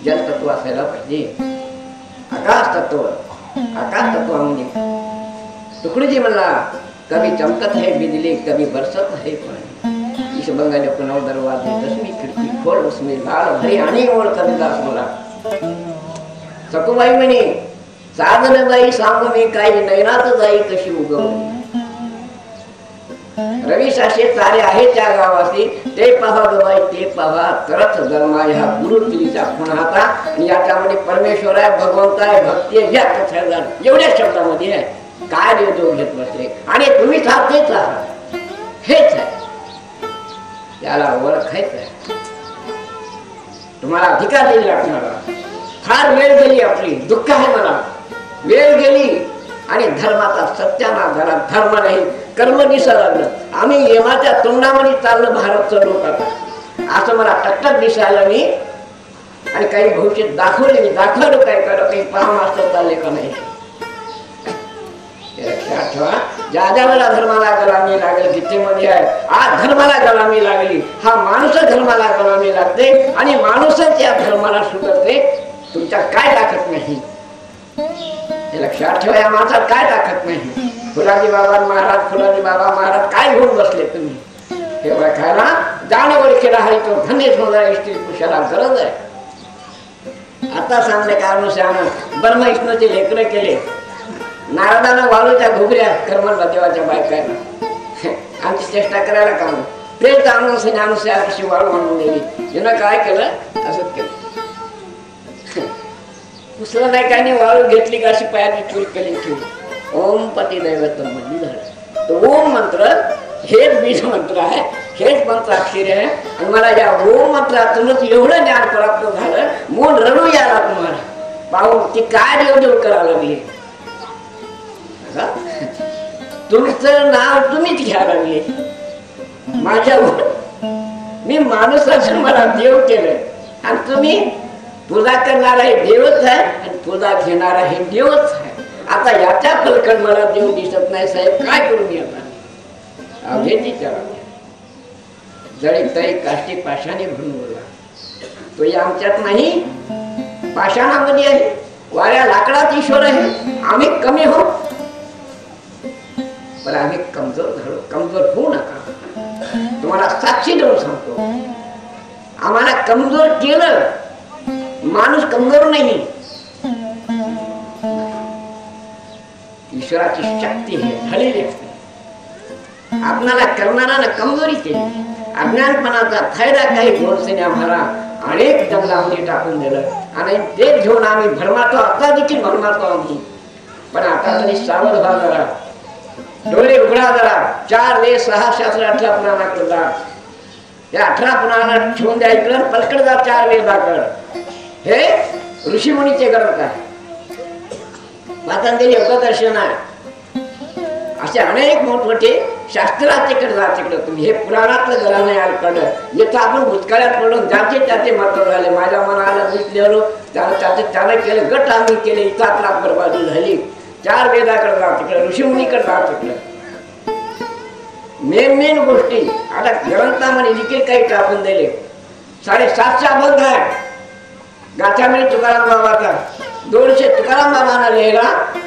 जल तत्व असायला पाहिजे, आकाश तत्व म्हणजे तुकडीजी म्हणला कभी चमकत है बिजली कभी बरसत है पानी. इस बंगाली को 9 दरवाजे 10वीं खिड़की खोल उसमें लाल भरी आणि ओळ कविदास बोला. सकुबाई म्हणे साधन बाई सांगू मी काही नैनात जाई कशी उगवली. रवी साशे तारे आहे त्या गावाशी ते पहा गबाई ते पहा तरच जन्मा ह्या गुरुकिरीचा खूण हाता. आणि याच्यामध्ये परमेश्वर आहे, भगवंत आहे, भक्ती आहे, व्यक्त ठरणार एवढ्या शब्दामध्ये आहे. काय देव घेत बसले आणि तुम्ही साधेच आहात हेच आहे. त्याला ओळखायचं आहे. तुम्हाला अधिकार देईल लागणार. फार वेळ गेली आपली, दुःख आहे मला, वेळ गेली आणि धर्माचा सत्यानाश झाला. धर्म नाही कर्म दिसायला लागलं. आम्ही यमाच्या तोंडामध्ये चाललं भारतचं लोक असं मला टकटक दिसायला मी. आणि काही भविष्य दाखवले मी, दाखवलं काय करत काही पाहा मास्तर चालले का नाही. लक्षात ठेवा, ज्या ज्या वेळेला धर्माला गलामी लागेल गीतेमध्ये आहे. आज धर्माला गलामी लागली, हा माणूस धर्माला गलामी लागते आणि माणूसच या धर्माला सुटते. तुमच्या काय ताकद नाही हे लक्षात ठेवा. या माणसात काय ताकद नाही. फुलाजी बाबा महाराज काय घेऊन बसले तुम्ही हे ओळखायला जाणीवर केला आहे तो धन्य समजा स्त्री पुरुषाला गरज आहे. आता सांगले कारण श्याम ब्रह्म विष्णूचे लेकर केले. नारदानं वाळूच्या घुगऱ्या कर्मला देवाच्या बायकांना आमची चेष्टा करायला का प्रेम ज्ञानुष्या कशी वाळू म्हणून दिली. हिनं काय केलं असंच केलं. दुसरं नाही काय नाही, वाळू घेतली का अशी पायाची चूल केली ठेवली. ओम पती दैवत म्हणजे झालं. तो ओम मंत्र हेच बीज मंत्र आहे, हेच मंत्र अक्षरी आहे. आणि मला या ओम मंत्रातूनच एवढं ज्ञान प्राप्त झालं. मूल रडू याला तुम्हाला पाहून ती काय देवदेव करायला लागली. तुमचं नाव तुम्हीच घ्यायला लागले. माझ्यावर मी माणूसाचं मला देव केलं आणि तुम्ही पूजा करणारा हे देवच आहे आणि पूजा घेणारा हे देवच आहे. आता याच्या पलकड मला देव दिसत नाही साहेब, काय करू मी आता. अवघेची चला जळी तरी काष्टी पाषाणे भरून बोला. तो या आमच्यात नाही, पाषाणामध्ये आहे. वाऱ्या लाकडात ईश्वर आहे. आम्ही कमी हो पण आम्ही कमजोर झालो. कमजोर होऊ नका. तुम्हाला साक्षी देऊन सांगतो, आम्हाला कमजोर केलं. माणूस कमजोर नाही, ईश्वराची शक्ती हे झालेली असते. आपणाला करणारा कमजोरी केली. अज्ञानपणाचा फायदा काही गोरसेने आम्हाला अनेक जंगलामध्ये टाकून दिलं आणि ते घेऊन आम्ही भरमातो. आता देखील भरमातो आम्ही. पण आता तरी सावध व्हा जरा, डोळे उघडा जरा. 4 वेद 6 शास्त्र 18 पुराणाकडे जा. त्या 18 पुराणात ठेवून द्या इकडं पलकड जा 4 वेदाकडं. हे ऋषीमुनीचे ग्रंथ आहे. वाचन योगदर्शन आहे. असे अनेक मोठमोठे शास्त्राच्याकडे जातीकडे तुम्ही हे पुराणातलं घराणं यायला कळलं. येतं आपण भूतकाळात पडून ज्याचे त्याचे मत झाले. माझ्या मनाला विटलेलो त्यानं केलं, गट आम्ही केले, इथं लाख बरबादी झाली. 4 वेदाकडे जातीकडे, ऋषीमुनीकडे जातीकडे मेन गोष्टी आता ग्रंथामध्ये देखील काही टाकून दिले. 750 अभंग आहे गाथ्यामध्ये तुकाराम बाबाचा. 200 तुकाराम बाबांना लिहिला,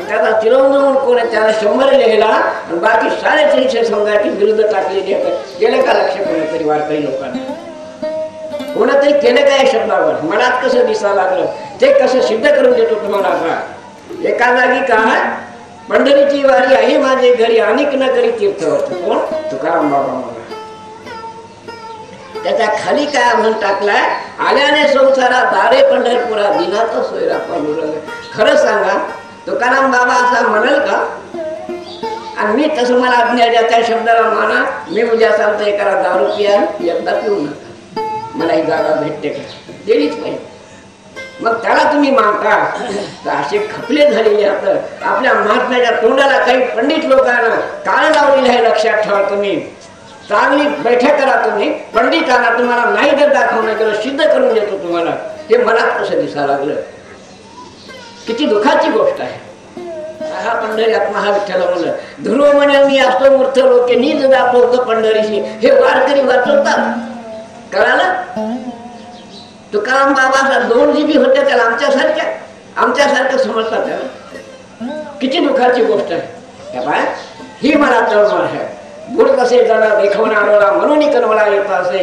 त्याचा तिरंगण कोण त्याला 100 लिहिला आणि बाकी 350 संघाची विरुद्ध टाकलेली गेले का लक्ष कोणीतरी वारकरी लोकांना कोणतरी केलं काय शब्दावर मनात कसं दिसायला लागलं ते कसं सिद्ध करून देतो तुम्हाला. आता एका जागी काय पंढरीची वारी आहे माझे घरी अनेक न करी तीर्थवत. कोण? तुकाराम बाबा मला. त्याच्या खाली काय म्हणून टाकलाय, आल्याने संसारा दारे पंढरपुरा दिनाचा सोयरा पांडुरंग. खरं सांगा तुकाराम बाबा असा म्हणाल का? आणि मी तसं मला आज्ञा द्या त्या शब्दाला माना. मी उद्या सांगतो एकाला दारू पिया एकदा पिऊ नका, मला ही जागा भेटते का? दिलीच पाहिजे. मग त्याला तुम्ही मानता तर असे खपले झालेले असतात. आपल्या महात्म्याच्या तोंडाला काही पंडित लोकांना काळ लावलेलं आहे, लक्षात ठेवा. तुम्ही चांगली बैठक करा. तुम्ही पंडितांना तुम्हाला नाही जर दाखवणं गेलं सिद्ध करून देतो तुम्हाला. हे मनात कसं दिसायला लागलं, किती दुःखाची गोष्ट आहे. हा पंढरीत महाविठ्ठल म्हणलं ध्रुव म्हणे मी असतो मूर्थ लोके नीज जातो होतं पंढरीशी. हे वारकरी वाचवतात कळालं. तुकाराम बाबा 2 GB होते त्याला आमच्यासारखं समजतात त्याला. किती दुःखाची गोष्ट आहे. बाय ही मला तळमळ आहे. बुड कसे जरा देखवणारा म्हणून कनवळा येत असे.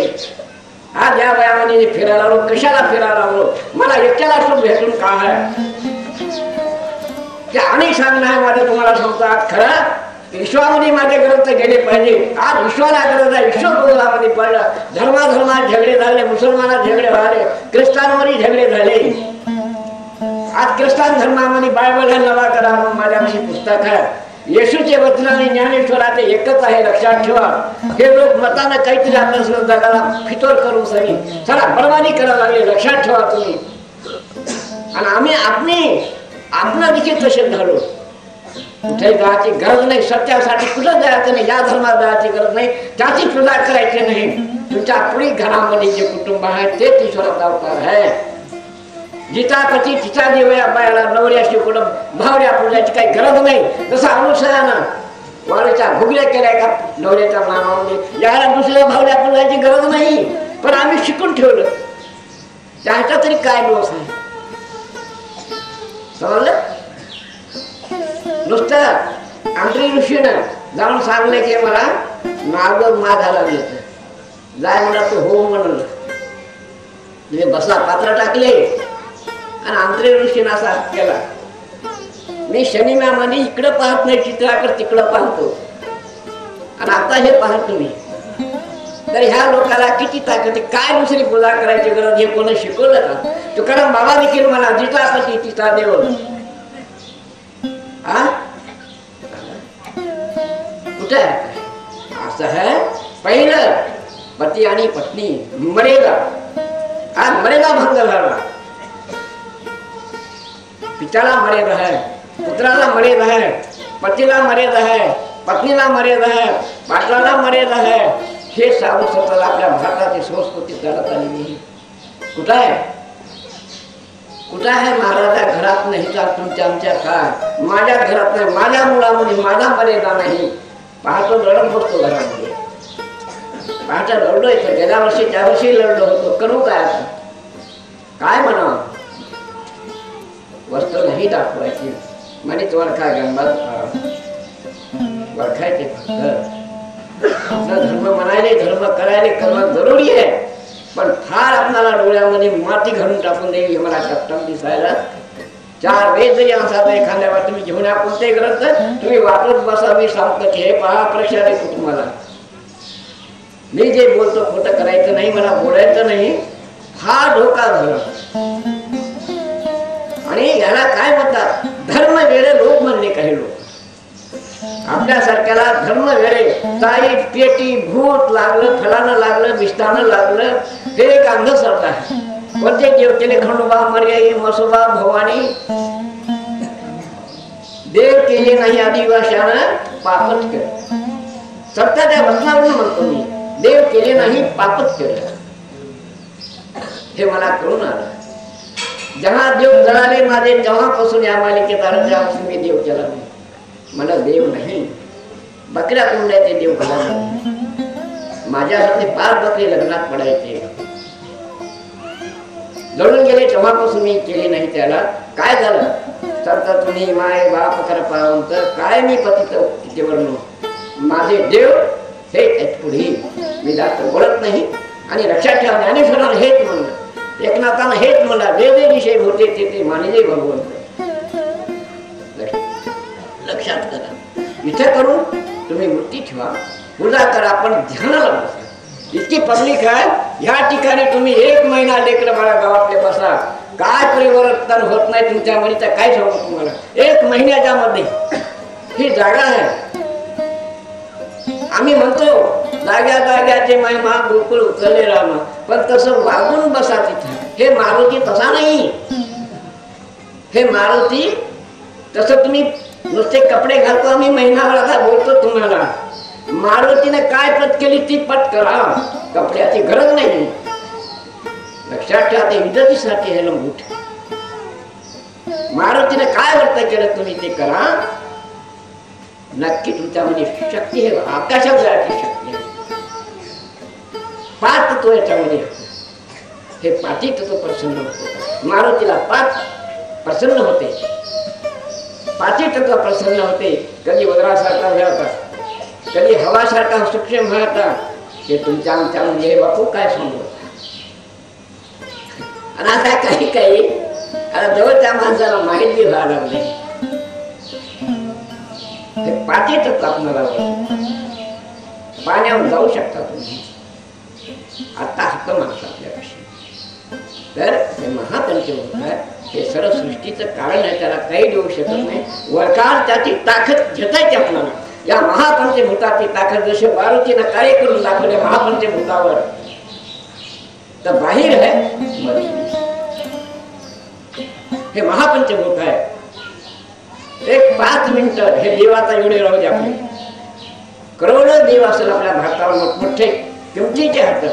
आज या वयामध्ये फिरायला आलो, कशाला फिरायला आलो, मला एकट्याला सुख भेटून काय आहे ते अनेक सांगणं आहे माझं तुम्हाला सांगतात. खरं विश्वामध्ये माझे ग्रंथ गेले पाहिजे. आज विश्वाला गरज आहे, विश्वबोधामध्ये पडलं. धर्मात झगडे झाले, मुसलमानात झगडे झाले, ख्रिस्तांवरही झगडे झाले. आज ख्रिस्तान धर्मामध्ये बायबल हे नवा करा माझ्यापाशी पुस्तक आहे. येशूचे वचन आणि ज्ञानेश्वराचे एकच आहे, लक्षात ठेवा. हे लोक मतानं काहीतरी आपल्या जगाला फितोर करून चला बरबादी करायला लागले, लक्षात ठेवा तुम्ही. आणि आम्ही आपला देखील तसे झालो. कुठे जायची गरज नाही, सत्यासाठी कुठं जायचं नाही, या धर्मात जायची गरज नाही, त्याची पूजा करायची नाही. तुमच्या पुढील घरामध्ये जे कुटुंब आहे तेच ईश्वराचा अवतार आहे. जिचा पती तिचा देव या बायाला नवऱ्याशी कुठं भावड्या पूजायची काही गरज नाही. जसं अनुसयानं वाळीच्या भुगल्या केल्या का नवऱ्याच्या नावामध्ये, याला दुसऱ्या भावड्या पूजायची गरज नाही. पण आम्ही शिकून ठेवलं, त्याचा तरी काय दोष आहे समजलं. नुसतं आंतरी ऋषीनं जाऊन सांगले की मला नाग माझा लागले जाय म्हणा तो हो म्हणलं. तुम्ही बसला पात्र टाकले आणि आंतरे ऋषीनं असा केला. मी शनिम्यामध्ये इकडं पाहत नाही, चित्राकडे तिकडं पाहतो आणि आता हे पाहत तुम्ही. तर ह्या लोकांना किती ताकद, काय दुसरी पूजा करायची गरज हे कोणी शिकवलं का? तुकाराम बाबा देखील मला जिचा पती तिचा देव. कुठे असं आहे. पहिलं पती आणि पत्नी मर्यादा, आज मर्यादा भंग झाला. पित्याला मर्यादा आहे, पुत्राला मर्यादा आहे, पतीला मर्यादा आहे, पत्नीला मर्यादा आहे, पाटलाला मर्यादा आहे. हे साधू संत आपल्या भारताची संस्कृती चालत आलेली. कुठं आहे महाराजा घरात नाही तर तुमच्या आमच्या काय, माझ्या घरात नाही, माझ्या मुलामध्ये माझा मर्यादा नाही. पाहतो लढत बसतो घरामध्ये, पाहता लढलो इथं. गेल्या वर्षी त्या वर्षी लढलो होतो. करू काय आता, काय म्हणावं. वस्तू नाही दाखवायची म्हणजे वरखा गंगात वरखायचे फक्त. धर्म म्हणायले धर्म करायले करणं जरुरी आहे, पण फार आपल्याला डोळ्यामध्ये माती घालून टाकून देईल मला टपटप दिसायला. 4 वेद जरी असा एखाद्यावर तुम्ही घेऊन या कोणते ग्रंथ तुम्ही वापरत बसा. मी सांगतो की हे पहा परीक्षा देतो तुम्हाला. मी जे बोलतो खोटं करायचं नाही, मला बोलायचं नाही. हा धोका झाला. आणि याला काय म्हणतात धर्म वेळे लोक म्हणले काही लोक. आपल्यासारख्याला धर्म वेळे ताई पेटी भूत लागलं, फलानं लागलं, विष्ठानं लागलं, हे एक अंधश्रद्धा आहे. कोणते देवतेने खंडोबा, मर्याई, मसोबा, भवानी देव केले नाही आदिवाशानं पापच केलं. सत्याच्या वचनावरून म्हणतो मी, देव केले नाही पापच केलं. हे मला कळून आलं. जेव्हा देव जळाले माझे तेव्हापासून या मालिकेत आलं, तेव्हापासून मी देव केला नाही. मला देव नाही, बकऱ्या कोंडायचे देव केला नाही. माझ्यासाठी 5 बकरी लग्नात पडायचे, लढून गेले तेव्हापासून मी केले नाही. त्याला काय झालं? तर तुम्ही माय बाप करपावंत काय मी पतित वर्ण माझे देव हे पुढे मी जास्त बोलत नाही. आणि लक्षात ठेवा, ज्ञानेश्वरानं हेच म्हणलं, एकनाथानं हेच म्हणलं, वेदे विषय होते ते मानिले भगवंत. लक्षात करा. इथे करून तुम्ही वृत्ती ठेवा, पूजा करा, पण ध्यानाला बसा. इतकी पब्लिक आहे, ह्या ठिकाणी तुम्ही 1 महिना लेकर बाळा गावातले बसा, काय परिवर्तन होत नाही तुमच्यामध्ये तर काय सांगू तुम्हाला. 1 महिन्याच्या मध्ये ही जागा आहे. आम्ही म्हणतो जाग्या जाग्याचे महिमा गोकुळ उचलले राम, पण तसं वागून बसा तिथे. हे मारुती तसा नाही. हे मारुती तसं तुम्ही नुसते कपडे घालतो, आम्ही महिनाभर आता बोलतो तुम्हाला. मारुतीने काय पत केली ती पट करा, कपड्याची गरज नाही. लक्षात ठेवा, ते इज्जतीसाठी हे लंबूट. मारुतीने काय वर्त केलं तुम्ही ते करा. नक्की तुमच्यामध्ये शक्ती आहे, आकाशात जायची शक्ती आहे. 5 तत्व याच्यामध्ये, हे 5 तत्व प्रसन्न होते. मारुतीला 5 प्रसन्न होते, 5 तत्व प्रसन्न होते. कधी वज्रासारखा होता, कधी हवासारखा सूक्ष्म होता. हे तुमच्या आमच्या म्हणजे हे बापू काय सांगू. आणि आता काही काही आता जवळच्या माणसाला माहिती व्हायला लागले. हे 5 तत्व आपल्याला पाण्यावर जाऊ शकता तुम्ही. आता हक्क मागता आपल्यापाशी. तर हे महापंचभूत आहे, हे सर्व सृष्टीचं कारण आहे, त्याला काही देऊ शकत नाही. वरकार त्याची ताकद घेतायची आपल्याला. या महापंचभूताची ताकद जसे मारुतीनं कार्य करून दाखवले महापंचभूतावर, तर बाहेर आहे हे महापंचभूत आहे. एक 5 मिनिटं हे देवाचा एवढे राहू द्या. आपले करोडो देव असेल आपल्या भारतावर, मोठमोठे किमतीचे हात,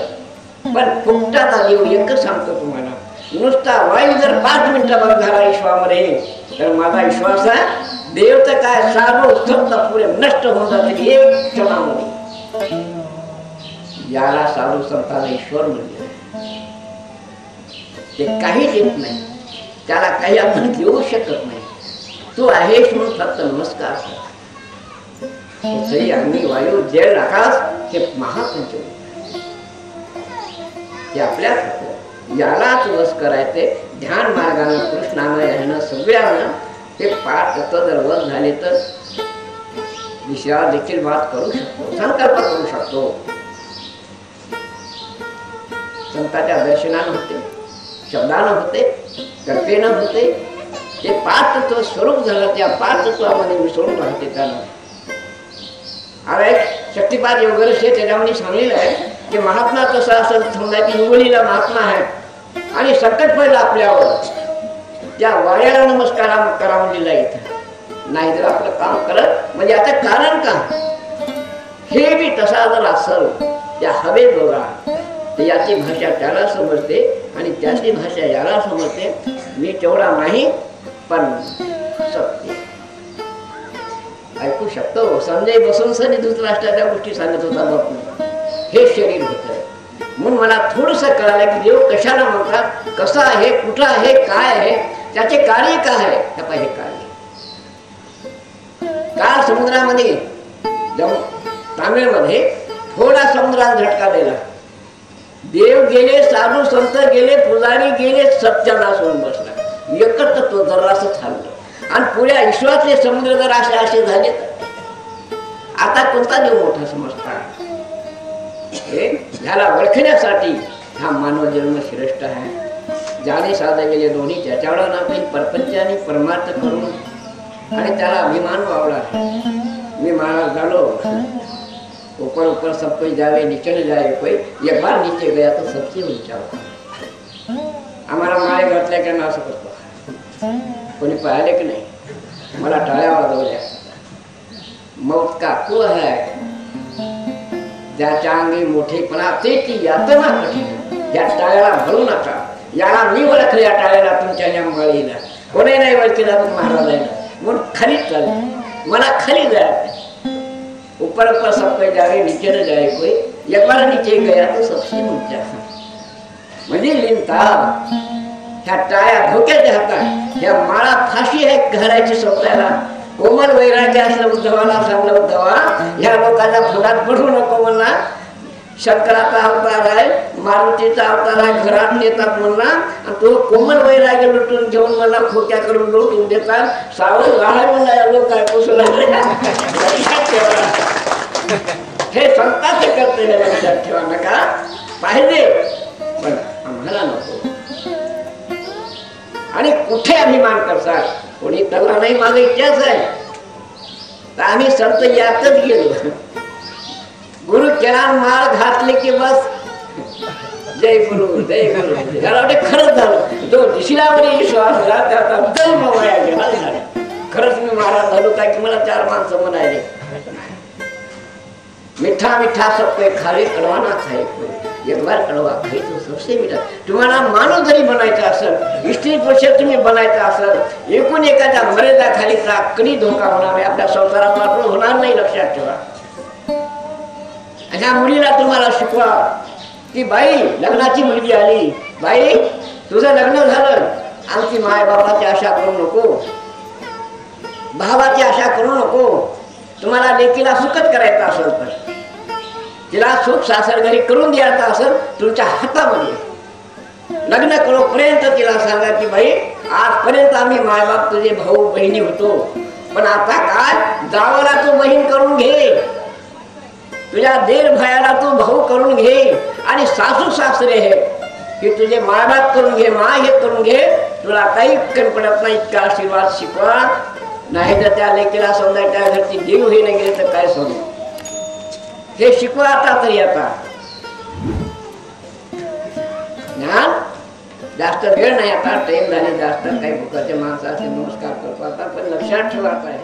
पण फुकटाचा देव एकच सांगतो तुम्हाला. नुसता वायू जर 5 मिनिटं बंद झाला विश्वामध्ये, तर माझा विश्वास आहे देव तर काय सारो सप्त पुरे नष्ट होऊन जाते 1 क्षणामध्ये. याला साधू संतांना ईश्वर म्हणजे ते काही देत नाही, त्याला काही आपण देऊ शकत नाही. तू आहेस म्हणून फक्त नमस्कार कर. पृथ्वी अग्नी वायू जल आकाश हे महापंचभूत हे आपल्या यालाच वस करायचे. ध्यान मार्गाने कृष्णानं यानं सगळ्यांना हे 5 तत्व जर वस झाले तर विषयावर देखील बात करू शकतो, संकल्प करू शकतो. संतांच्या दर्शनानं होते, शब्दानं होते, कल्पेनं होते. हे 5 तत्व स्वरूप झालं, त्या 5 तत्वामध्ये मिसळून राहते. त्याला अरे शक्तिपात वगैरे त्याच्यामध्ये सांगलेलं आहे की महात्मा कसं असं समजा की हिंगोलीला महात्मा आहे आणि संकट पडलं आपल्यावर, त्या वाड्याला नमस्कार करा म्हणलेला इथं नाही. जर आपलं काम करत म्हणजे आता कारण का हे बी तसा जर असेल, त्या हवेत बघा, तर याची भाषा त्याला समजते आणि त्याची भाषा याला समजते. मी तेवढा नाही, पण सत्य ऐकू शकतो. संजय बसवंतनी धृतराष्ट्राच्या गोष्टी सांगत होता बापू. हे शरीर होतं म्हणून मला थोडंसं कळालं की देव कशाला म्हणतात, कसं आहे, कुठं आहे, काय आहे, त्याचे कार्य काय आहे. हे कार्य काल समुद्रामध्ये तामिळमध्ये थोडा समुद्रात झटका दिला. देव गेले, साधू संत गेले, पुजारी गेले, सत्यानाश होऊन बसला. एकत्र तो जरासं थांबलं आणि पुऱ्या विश्वातले समुद्र जर असे झाले तर आता कोणता देव मोठा समजता. हे ह्याला ओळखण्यासाठी हा मानव जन्म श्रेष्ठ आहे. ज्याने साधे गेले दोन्ही त्याच्यावर आपण परपंच आणि परमार्थ करून आणि त्याला अभिमान वावला. मी महाराज झालो, ऊपर ऊपर सब कोई जावे नीचे न जाए कोई, एक बार नीचे गया तो सबसे ऊंचा होता. आम्हाला माळे घातल्या का असं करतो, कोणी पाहिले की नाही. मला टाळ्या वाजवल्या. मौत का कुळ है ज्याच्या अंगी मोठेपणा त्याची यातना कठीण. या टाळ्याला भरू नका. याला मी ओळखलं, या टाळ्याला तुमच्या नियमगाळीला कोणी नाही ओळखीला महाराजांना. म्हणून खाली चाल, मला खाली जायचं. ऊपर ऊपर सब कोई जाए, नीचे न जाए कोई. एक बार नीचे गया तो सबसे ऊंचा. म्हणजे लिंता ह्या टाळ्या धोक्याच्या हातात. ह्या माळा फाशी आहे घराची स्वतःला. कोमल वैराग्य असलं उद्धवाला सांगलं, उद्धवा ह्या लोकांना फुलात पडू नको म्हणला. शंकराचा अवतार आहे, मारुतीचा अवतार आहे, घरात येतात म्हणला. आणि तो कोमल वैराग्य लुटून घेऊन मला खोक्या करून लुटून देतात. सावध राहाय म्हणला लोक आहे पुसला. हे संताचे कर्तव्य लक्षात ठेवा. नका पाहिजे पण आम्हाला नको. आणि कुठे अभिमान करतात. कोणी तला नाही, माझा इतिहास आहे. तर आम्ही संत यातच गेलो. गुरु केला माळ घातले की बस जय गुरु जय गुरु. त्याला वाटे खरंच झालं. जो शिलावरी विश्वास झाला त्याचा जन्म वाया गेला. खरंच मी महाराज झालो काय की मला 4 माणसं म्हणायले, मिठा मिठा सब कोई खाली, कड़वा ना खाए कोई. एक बार कड़वा खाई तो सबसे मीठा. तुम्हाला माणूस जरी बनायचं असेल, स्त्री पुरुष तुम्ही बनायचं असेल, एकूण एखाद्या मर्यादा खालीचा कधी धोका होणार नाही. आपल्या संसारात मात्र होणार नाही. लक्षात ठेवा. अशा मुलीला तुम्हाला शिकवा की बाई लग्नाची मुलगी आली, बाई तुझं लग्न झालं, आमची माय बाबाची आशा करू नको, भावाची आशा करू नको. तुम्हाला लेकीला सुखच करायचं असेल तर, तिला सुख सासर घरी करून द्यायचं असेल तुमच्या हातामध्ये. लग्न करोपर्यंत तिला सांगा की बाई आजपर्यंत आम्ही मायबाप तुझे भाऊ बहिणी होतो, पण आता काय जावाला तू बहीण करून घे, तुझ्या देर भयाला तू भाऊ करून घे, आणि सासू सासरे हे की तुझे मायबाप करून घे, माय हे करून घे. तुला काही कमी पडत नाही. इतका आशीर्वाद शिकवा. नाही तर त्या लेकीला समजा त्या घरची देव हे नाही गेले तर काय समज. हे शिकवा आता तरी. आता ज्ञान जास्त वेळ नाही. आता ट्रेन झाली जास्त. काही भुकाचे माणसं असे नमस्कार करतो आता. पण लक्षात ठेवा काय